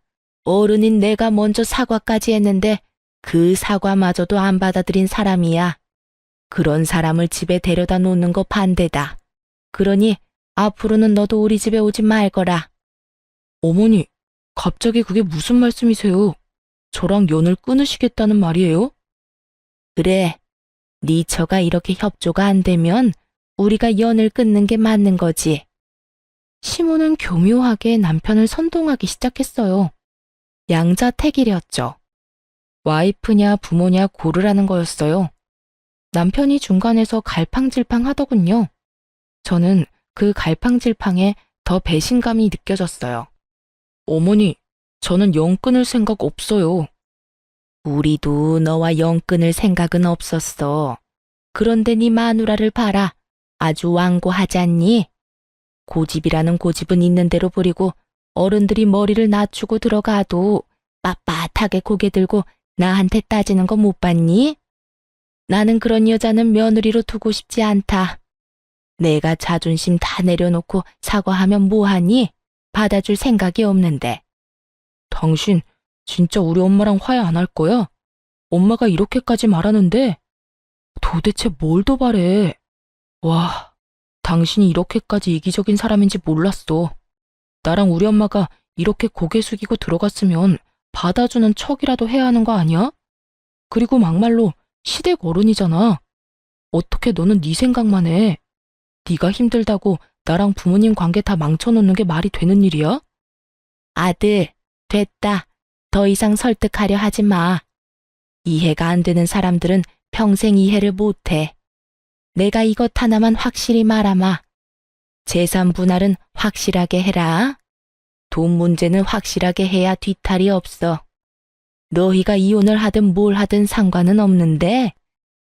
어른인 내가 먼저 사과까지 했는데 그 사과마저도 안 받아들인 사람이야. 그런 사람을 집에 데려다 놓는 거 반대다. 그러니 앞으로는 너도 우리 집에 오지 말거라. 어머니, 갑자기 그게 무슨 말씀이세요? 저랑 연을 끊으시겠다는 말이에요? 그래, 네 처가 이렇게 협조가 안 되면 우리가 연을 끊는 게 맞는 거지. 시모는 교묘하게 남편을 선동하기 시작했어요. 양자택일이었죠. 와이프냐 부모냐 고르라는 거였어요. 남편이 중간에서 갈팡질팡 하더군요. 저는 그 갈팡질팡에 더 배신감이 느껴졌어요. 어머니, 저는 연 끊을 생각 없어요. 우리도 너와 연 끊을 생각은 없었어. 그런데 네 마누라를 봐라. 아주 완고하잖니? 고집이라는 고집은 있는 대로 부리고 어른들이 머리를 낮추고 들어가도 빳빳하게 고개 들고 나한테 따지는 거 못 봤니? 나는 그런 여자는 며느리로 두고 싶지 않다. 내가 자존심 다 내려놓고 사과하면 뭐하니? 받아줄 생각이 없는데. 당신 진짜 우리 엄마랑 화해 안 할 거야? 엄마가 이렇게까지 말하는데 도대체 뭘 더 바래? 와, 당신이 이렇게까지 이기적인 사람인지 몰랐어. 나랑 우리 엄마가 이렇게 고개 숙이고 들어갔으면 받아주는 척이라도 해야 하는 거 아니야? 그리고 막말로 시댁 어른이잖아. 어떻게 너는 네 생각만 해? 네가 힘들다고 나랑 부모님 관계 다 망쳐놓는 게 말이 되는 일이야? 아들, 됐다. 더 이상 설득하려 하지 마. 이해가 안 되는 사람들은 평생 이해를 못해. 내가 이것 하나만 확실히 말하마. 재산 분할은 확실하게 해라. 돈 문제는 확실하게 해야 뒤탈이 없어. 너희가 이혼을 하든 뭘 하든 상관은 없는데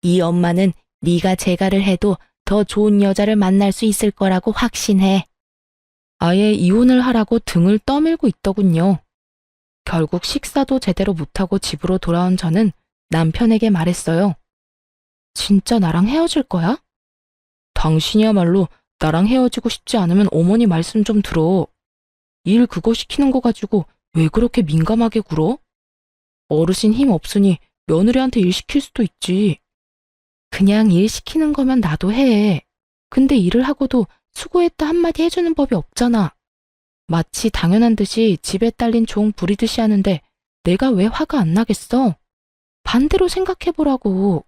이 엄마는 네가 재가를 해도 더 좋은 여자를 만날 수 있을 거라고 확신해. 아예 이혼을 하라고 등을 떠밀고 있더군요. 결국 식사도 제대로 못하고 집으로 돌아온 저는 남편에게 말했어요. 진짜 나랑 헤어질 거야? 당신이야말로 나랑 헤어지고 싶지 않으면 어머니 말씀 좀 들어. 일 그거 시키는 거 가지고 왜 그렇게 민감하게 굴어? 어르신 힘 없으니 며느리한테 일 시킬 수도 있지. 그냥 일 시키는 거면 나도 해. 근데 일을 하고도 수고했다 한마디 해주는 법이 없잖아. 마치 당연한 듯이 집에 딸린 종 부리듯이 하는데 내가 왜 화가 안 나겠어? 반대로 생각해보라고.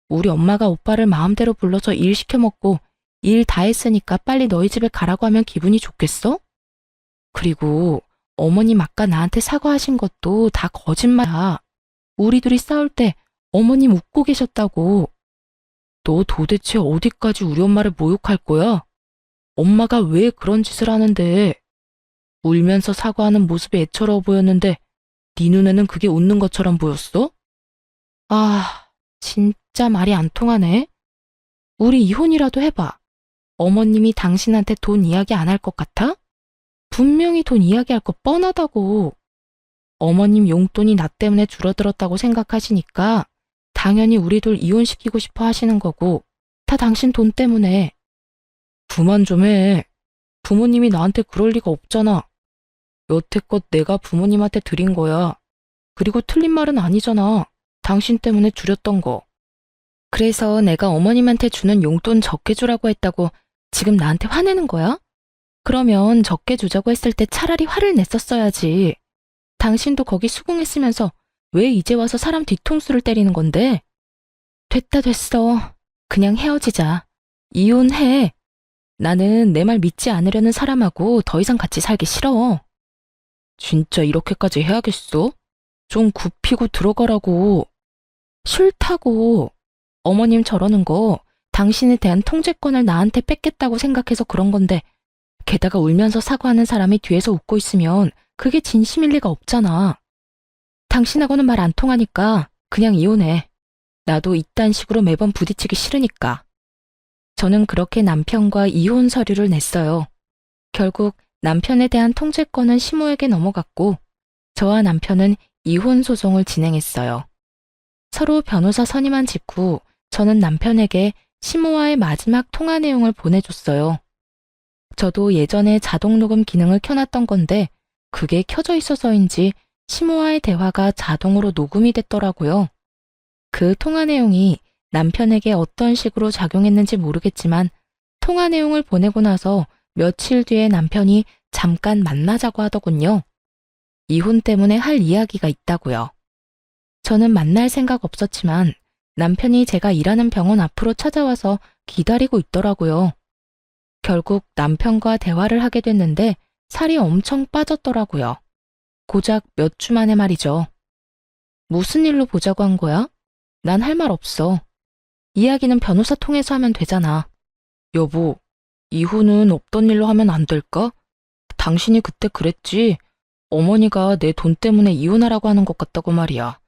우리 엄마가 오빠를 마음대로 불러서 일 시켜 먹고 일 다 했으니까 빨리 너희 집에 가라고 하면 기분이 좋겠어? 그리고 어머님 아까 나한테 사과하신 것도 다 거짓말이야. 우리 둘이 싸울 때 어머님 웃고 계셨다고. 너 도대체 어디까지 우리 엄마를 모욕할 거야? 엄마가 왜 그런 짓을 하는데? 울면서 사과하는 모습이 애처로워 보였는데 네 눈에는 그게 웃는 것처럼 보였어? 아, 진짜 말이 안 통하네. 우리 이혼이라도 해봐. 어머님이 당신한테 돈 이야기 안 할 것 같아? 분명히 돈 이야기할 거 뻔하다고. 어머님 용돈이 나 때문에 줄어들었다고 생각하시니까 당연히 우리 둘 이혼시키고 싶어 하시는 거고 다 당신 돈 때문에. 그만 좀 해. 부모님이 나한테 그럴 리가 없잖아. 여태껏 내가 부모님한테 드린 거야. 그리고 틀린 말은 아니잖아. 당신 때문에 줄였던 거. 그래서 내가 어머님한테 주는 용돈 적게 주라고 했다고 지금 나한테 화내는 거야? 그러면 적게 주자고 했을 때 차라리 화를 냈었어야지. 당신도 거기 수긍했으면서 왜 이제 와서 사람 뒤통수를 때리는 건데? 됐다 됐어. 그냥 헤어지자. 이혼해. 나는 내 말 믿지 않으려는 사람하고 더 이상 같이 살기 싫어. 진짜 이렇게까지 해야겠어? 좀 굽히고 들어가라고. 싫다고. 어머님 저러는 거 당신에 대한 통제권을 나한테 뺏겠다고 생각해서 그런 건데, 게다가 울면서 사과하는 사람이 뒤에서 웃고 있으면 그게 진심일 리가 없잖아. 당신하고는 말 안 통하니까 그냥 이혼해. 나도 이딴 식으로 매번 부딪히기 싫으니까. 저는 그렇게 남편과 이혼 서류를 냈어요. 결국 남편에 대한 통제권은 시모에게 넘어갔고, 저와 남편은 이혼 소송을 진행했어요. 서로 변호사 선임한 직후 저는 남편에게 시모와의 마지막 통화 내용을 보내줬어요. 저도 예전에 자동 녹음 기능을 켜놨던 건데 그게 켜져 있어서인지 시모와의 대화가 자동으로 녹음이 됐더라고요. 그 통화 내용이 남편에게 어떤 식으로 작용했는지 모르겠지만 통화 내용을 보내고 나서 며칠 뒤에 남편이 잠깐 만나자고 하더군요. 이혼 때문에 할 이야기가 있다고요. 저는 만날 생각 없었지만 남편이 제가 일하는 병원 앞으로 찾아와서 기다리고 있더라고요. 결국 남편과 대화를 하게 됐는데 살이 엄청 빠졌더라고요. 고작 몇 주 만에 말이죠. 무슨 일로 보자고 한 거야? 난 할 말 없어. 이야기는 변호사 통해서 하면 되잖아. 여보, 이혼은 없던 일로 하면 안 될까? 당신이 그때 그랬지. 어머니가 내 돈 때문에 이혼하라고 하는 것 같다고 말이야.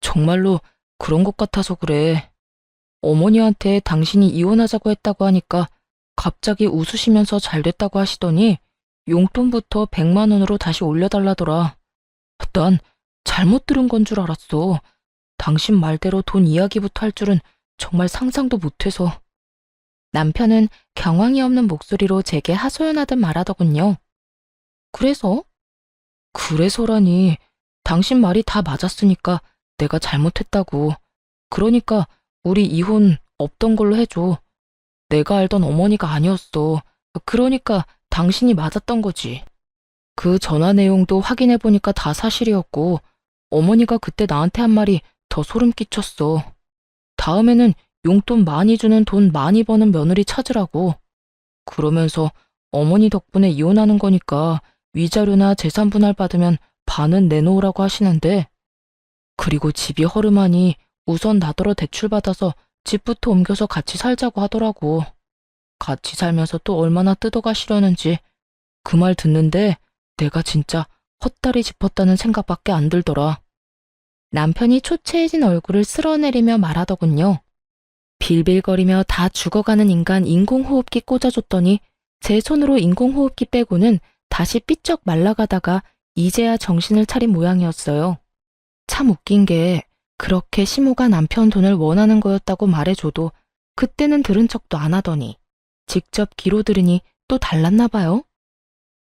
정말로 그런 것 같아서 그래. 어머니한테 당신이 이혼하자고 했다고 하니까 갑자기 웃으시면서 잘 됐다고 하시더니 용돈부터 100만 원으로 다시 올려달라더라. 난 잘못 들은 건 줄 알았어. 당신 말대로 돈 이야기부터 할 줄은 정말 상상도 못해서. 남편은 경황이 없는 목소리로 제게 하소연하듯 말하더군요. 그래서? 그래서라니, 당신 말이 다 맞았으니까 내가 잘못했다고. 그러니까 우리 이혼 없던 걸로 해줘. 내가 알던 어머니가 아니었어. 그러니까 당신이 맞았던 거지. 그 전화 내용도 확인해보니까 다 사실이었고, 어머니가 그때 나한테 한 말이 더 소름 끼쳤어. 다음에는 용돈 많이 주는 돈 많이 버는 며느리 찾으라고. 그러면서 어머니 덕분에 이혼하는 거니까 위자료나 재산 분할 받으면 반은 내놓으라고 하시는데, 그리고 집이 허름하니 우선 나더러 대출받아서 집부터 옮겨서 같이 살자고 하더라고. 같이 살면서 또 얼마나 뜯어가시려는지 그 말 듣는데 내가 진짜 헛다리 짚었다는 생각밖에 안 들더라. 남편이 초췌해진 얼굴을 쓸어내리며 말하더군요. 빌빌거리며 다 죽어가는 인간 인공호흡기 꽂아줬더니 제 손으로 인공호흡기 빼고는 다시 삐쩍 말라가다가 이제야 정신을 차린 모양이었어요. 참 웃긴 게 그렇게 시모가 남편 돈을 원하는 거였다고 말해줘도 그때는 들은 척도 안 하더니 직접 귀로 들으니 또 달랐나 봐요.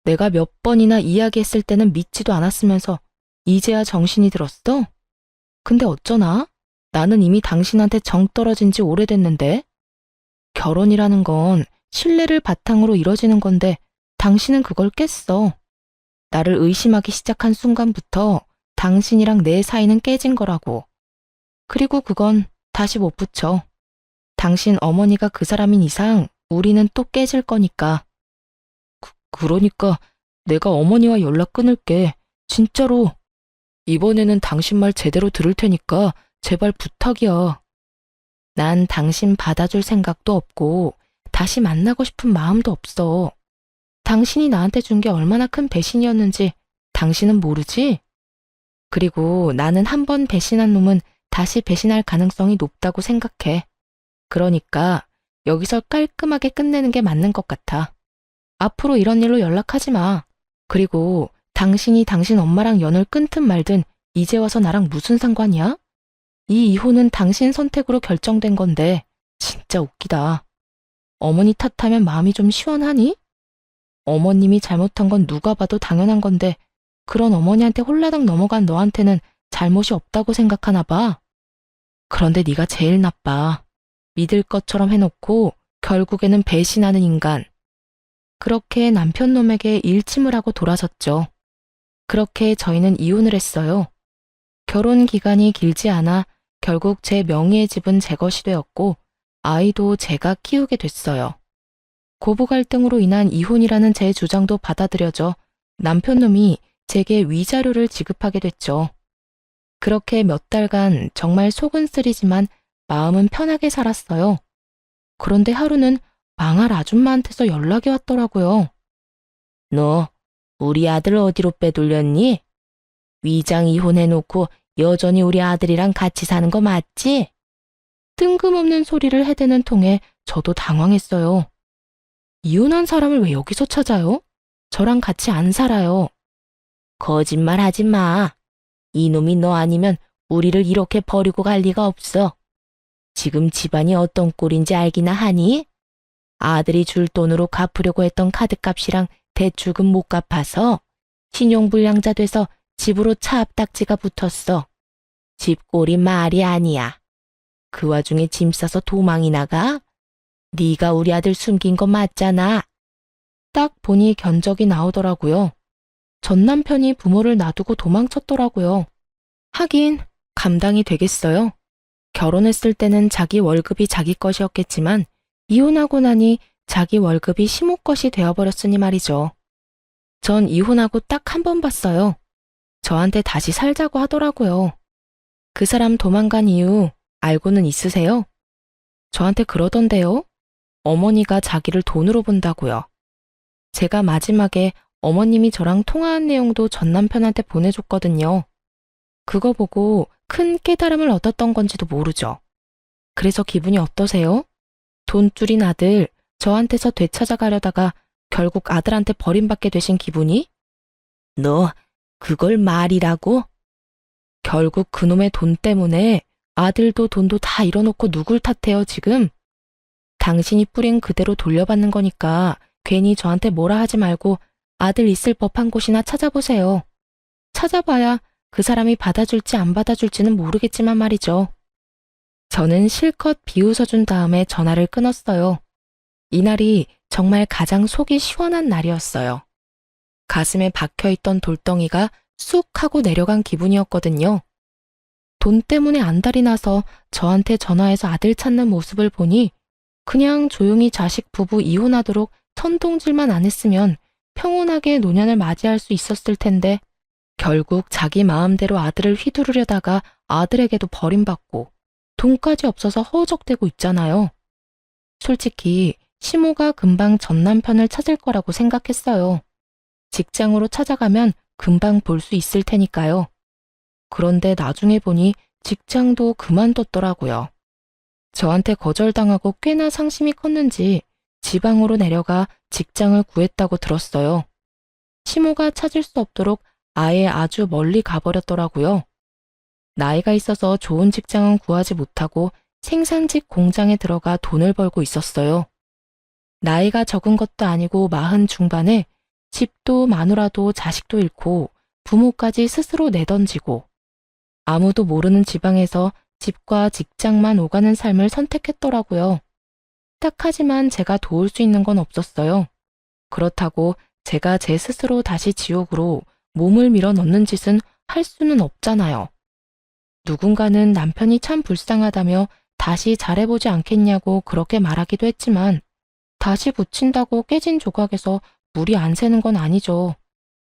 내가 몇 번이나 이야기했을 때는 믿지도 않았으면서 이제야 정신이 들었어? 근데 어쩌나? 나는 이미 당신한테 정 떨어진 지 오래됐는데? 결혼이라는 건 신뢰를 바탕으로 이뤄지는 건데 당신은 그걸 깼어. 나를 의심하기 시작한 순간부터 당신이랑 내 사이는 깨진 거라고. 그리고 그건 다시 못 붙여. 당신 어머니가 그 사람인 이상 우리는 또 깨질 거니까. 그러니까 내가 어머니와 연락 끊을게. 진짜로. 이번에는 당신 말 제대로 들을 테니까 제발 부탁이야. 난 당신 받아줄 생각도 없고 다시 만나고 싶은 마음도 없어. 당신이 나한테 준 게 얼마나 큰 배신이었는지 당신은 모르지? 그리고 나는 한 번 배신한 놈은 다시 배신할 가능성이 높다고 생각해. 그러니까 여기서 깔끔하게 끝내는 게 맞는 것 같아. 앞으로 이런 일로 연락하지 마. 그리고 당신이 당신 엄마랑 연을 끊든 말든 이제 와서 나랑 무슨 상관이야? 이 이혼은 당신 선택으로 결정된 건데 진짜 웃기다. 어머니 탓하면 마음이 좀 시원하니? 어머님이 잘못한 건 누가 봐도 당연한 건데 그런 어머니한테 홀라당 넘어간 너한테는 잘못이 없다고 생각하나 봐. 그런데 네가 제일 나빠. 믿을 것처럼 해놓고 결국에는 배신하는 인간. 그렇게 남편 놈에게 일침을 하고 돌아섰죠. 그렇게 저희는 이혼을 했어요. 결혼 기간이 길지 않아 결국 제 명의의 집은 제 것이 되었고 아이도 제가 키우게 됐어요. 고부 갈등으로 인한 이혼이라는 제 주장도 받아들여져 남편 놈이 제게 위자료를 지급하게 됐죠. 그렇게 몇 달간 정말 속은 쓰리지만 마음은 편하게 살았어요. 그런데 하루는 망할 아줌마한테서 연락이 왔더라고요. 너 우리 아들 어디로 빼돌렸니? 위장 이혼해놓고 여전히 우리 아들이랑 같이 사는 거 맞지? 뜬금없는 소리를 해대는 통에 저도 당황했어요. 이혼한 사람을 왜 여기서 찾아요? 저랑 같이 안 살아요. 거짓말 하지 마. 이놈이 너 아니면 우리를 이렇게 버리고 갈 리가 없어. 지금 집안이 어떤 꼴인지 알기나 하니? 아들이 줄 돈으로 갚으려고 했던 카드값이랑 대출금 못 갚아서 신용불량자 돼서 집으로 차 앞딱지가 붙었어. 집꼴이 말이 아니야. 그 와중에 짐 싸서 도망이 나가? 네가 우리 아들 숨긴 거 맞잖아. 딱 보니 견적이 나오더라고요. 전 남편이 부모를 놔두고 도망쳤더라고요. 하긴 감당이 되겠어요. 결혼했을 때는 자기 월급이 자기 것이었겠지만 이혼하고 나니 자기 월급이 시모 것이 되어버렸으니 말이죠. 전 이혼하고 딱 한 번 봤어요. 저한테 다시 살자고 하더라고요. 그 사람 도망간 이유 알고는 있으세요? 저한테 그러던데요. 어머니가 자기를 돈으로 본다고요. 제가 마지막에 어머님이 저랑 통화한 내용도 전 남편한테 보내줬거든요. 그거 보고 큰 깨달음을 얻었던 건지도 모르죠. 그래서 기분이 어떠세요? 돈줄인 아들 저한테서 되찾아가려다가 결국 아들한테 버림받게 되신 기분이? 너 그걸 말이라고? 결국 그놈의 돈 때문에 아들도 돈도 다 잃어놓고 누굴 탓해요 지금? 당신이 뿌린 그대로 돌려받는 거니까 괜히 저한테 뭐라 하지 말고 아들 있을 법한 곳이나 찾아보세요. 찾아봐야 그 사람이 받아줄지 안 받아줄지는 모르겠지만 말이죠. 저는 실컷 비웃어준 다음에 전화를 끊었어요. 이날이 정말 가장 속이 시원한 날이었어요. 가슴에 박혀있던 돌덩이가 쑥 하고 내려간 기분이었거든요. 돈 때문에 안달이 나서 저한테 전화해서 아들 찾는 모습을 보니 그냥 조용히 자식 부부 이혼하도록 선동질만 안 했으면 평온하게 노년을 맞이할 수 있었을 텐데 결국 자기 마음대로 아들을 휘두르려다가 아들에게도 버림받고 돈까지 없어서 허우적대고 있잖아요. 솔직히 시모가 금방 전 남편을 찾을 거라고 생각했어요. 직장으로 찾아가면 금방 볼 수 있을 테니까요. 그런데 나중에 보니 직장도 그만뒀더라고요. 저한테 거절당하고 꽤나 상심이 컸는지 지방으로 내려가 직장을 구했다고 들었어요. 시모가 찾을 수 없도록 아예 아주 멀리 가버렸더라고요. 나이가 있어서 좋은 직장은 구하지 못하고 생산직 공장에 들어가 돈을 벌고 있었어요. 나이가 적은 것도 아니고 40 중반에 집도 마누라도 자식도 잃고 부모까지 스스로 내던지고 아무도 모르는 지방에서 집과 직장만 오가는 삶을 선택했더라고요. 딱하지만 제가 도울 수 있는 건 없었어요. 그렇다고 제가 제 스스로 다시 지옥으로 몸을 밀어 넣는 짓은 할 수는 없잖아요. 누군가는 남편이 참 불쌍하다며 다시 잘해보지 않겠냐고 그렇게 말하기도 했지만 다시 붙인다고 깨진 조각에서 물이 안 새는 건 아니죠.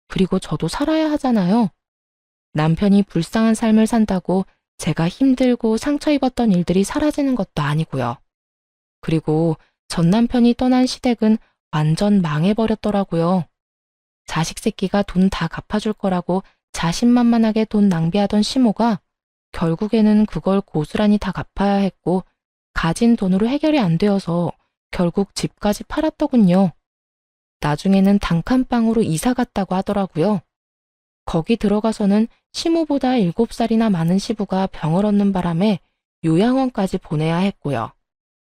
그리고 저도 살아야 하잖아요. 남편이 불쌍한 삶을 산다고 제가 힘들고 상처 입었던 일들이 사라지는 것도 아니고요. 그리고 전 남편이 떠난 시댁은 완전 망해버렸더라고요. 자식 새끼가 돈 다 갚아줄 거라고 자신만만하게 돈 낭비하던 시모가 결국에는 그걸 고스란히 다 갚아야 했고 가진 돈으로 해결이 안 되어서 결국 집까지 팔았더군요. 나중에는 단칸방으로 이사 갔다고 하더라고요. 거기 들어가서는 시모보다 7살이나 많은 시부가 병을 얻는 바람에 요양원까지 보내야 했고요.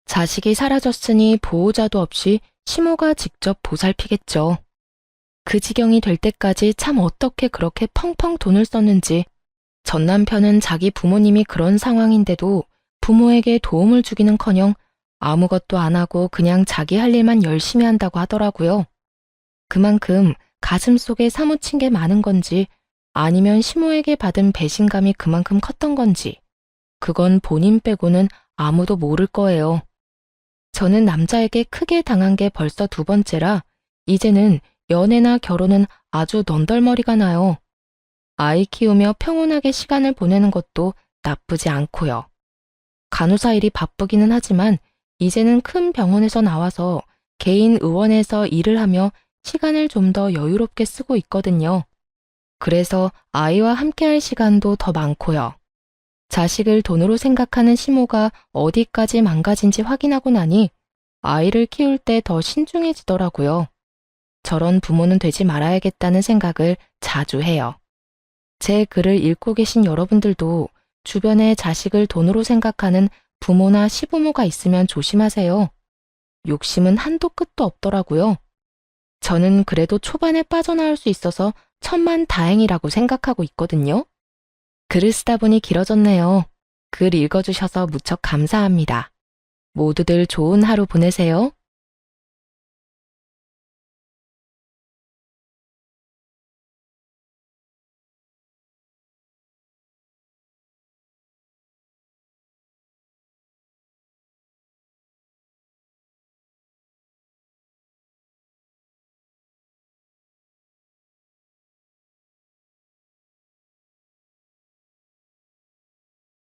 자식이 사라졌으니 보호자도 없이 시모가 직접 보살피겠죠. 그 지경이 될 때까지 참 어떻게 그렇게 펑펑 돈을 썼는지 전 남편은 자기 부모님이 그런 상황인데도 부모에게 도움을 주기는커녕 아무것도 안 하고 그냥 자기 할 일만 열심히 한다고 하더라고요. 그만큼 가슴속에 사무친 게 많은 건지 아니면 시모에게 받은 배신감이 그만큼 컸던 건지 그건 본인 빼고는 아무도 모를 거예요. 저는 남자에게 크게 당한 게 벌써 두 번째라 이제는 연애나 결혼은 아주 넌덜머리가 나요. 아이 키우며 평온하게 시간을 보내는 것도 나쁘지 않고요. 간호사 일이 바쁘기는 하지만 이제는 큰 병원에서 나와서 개인 의원에서 일을 하며 시간을 좀 더 여유롭게 쓰고 있거든요. 그래서 아이와 함께할 시간도 더 많고요. 자식을 돈으로 생각하는 시모가 어디까지 망가진지 확인하고 나니 아이를 키울 때 더 신중해지더라고요. 저런 부모는 되지 말아야겠다는 생각을 자주 해요. 제 글을 읽고 계신 여러분들도 주변에 자식을 돈으로 생각하는 부모나 시부모가 있으면 조심하세요. 욕심은 한도 끝도 없더라고요. 저는 그래도 초반에 빠져나올 수 있어서 천만 다행이라고 생각하고 있거든요. 글을 쓰다 보니 길어졌네요. 글 읽어주셔서 무척 감사합니다. 모두들 좋은 하루 보내세요.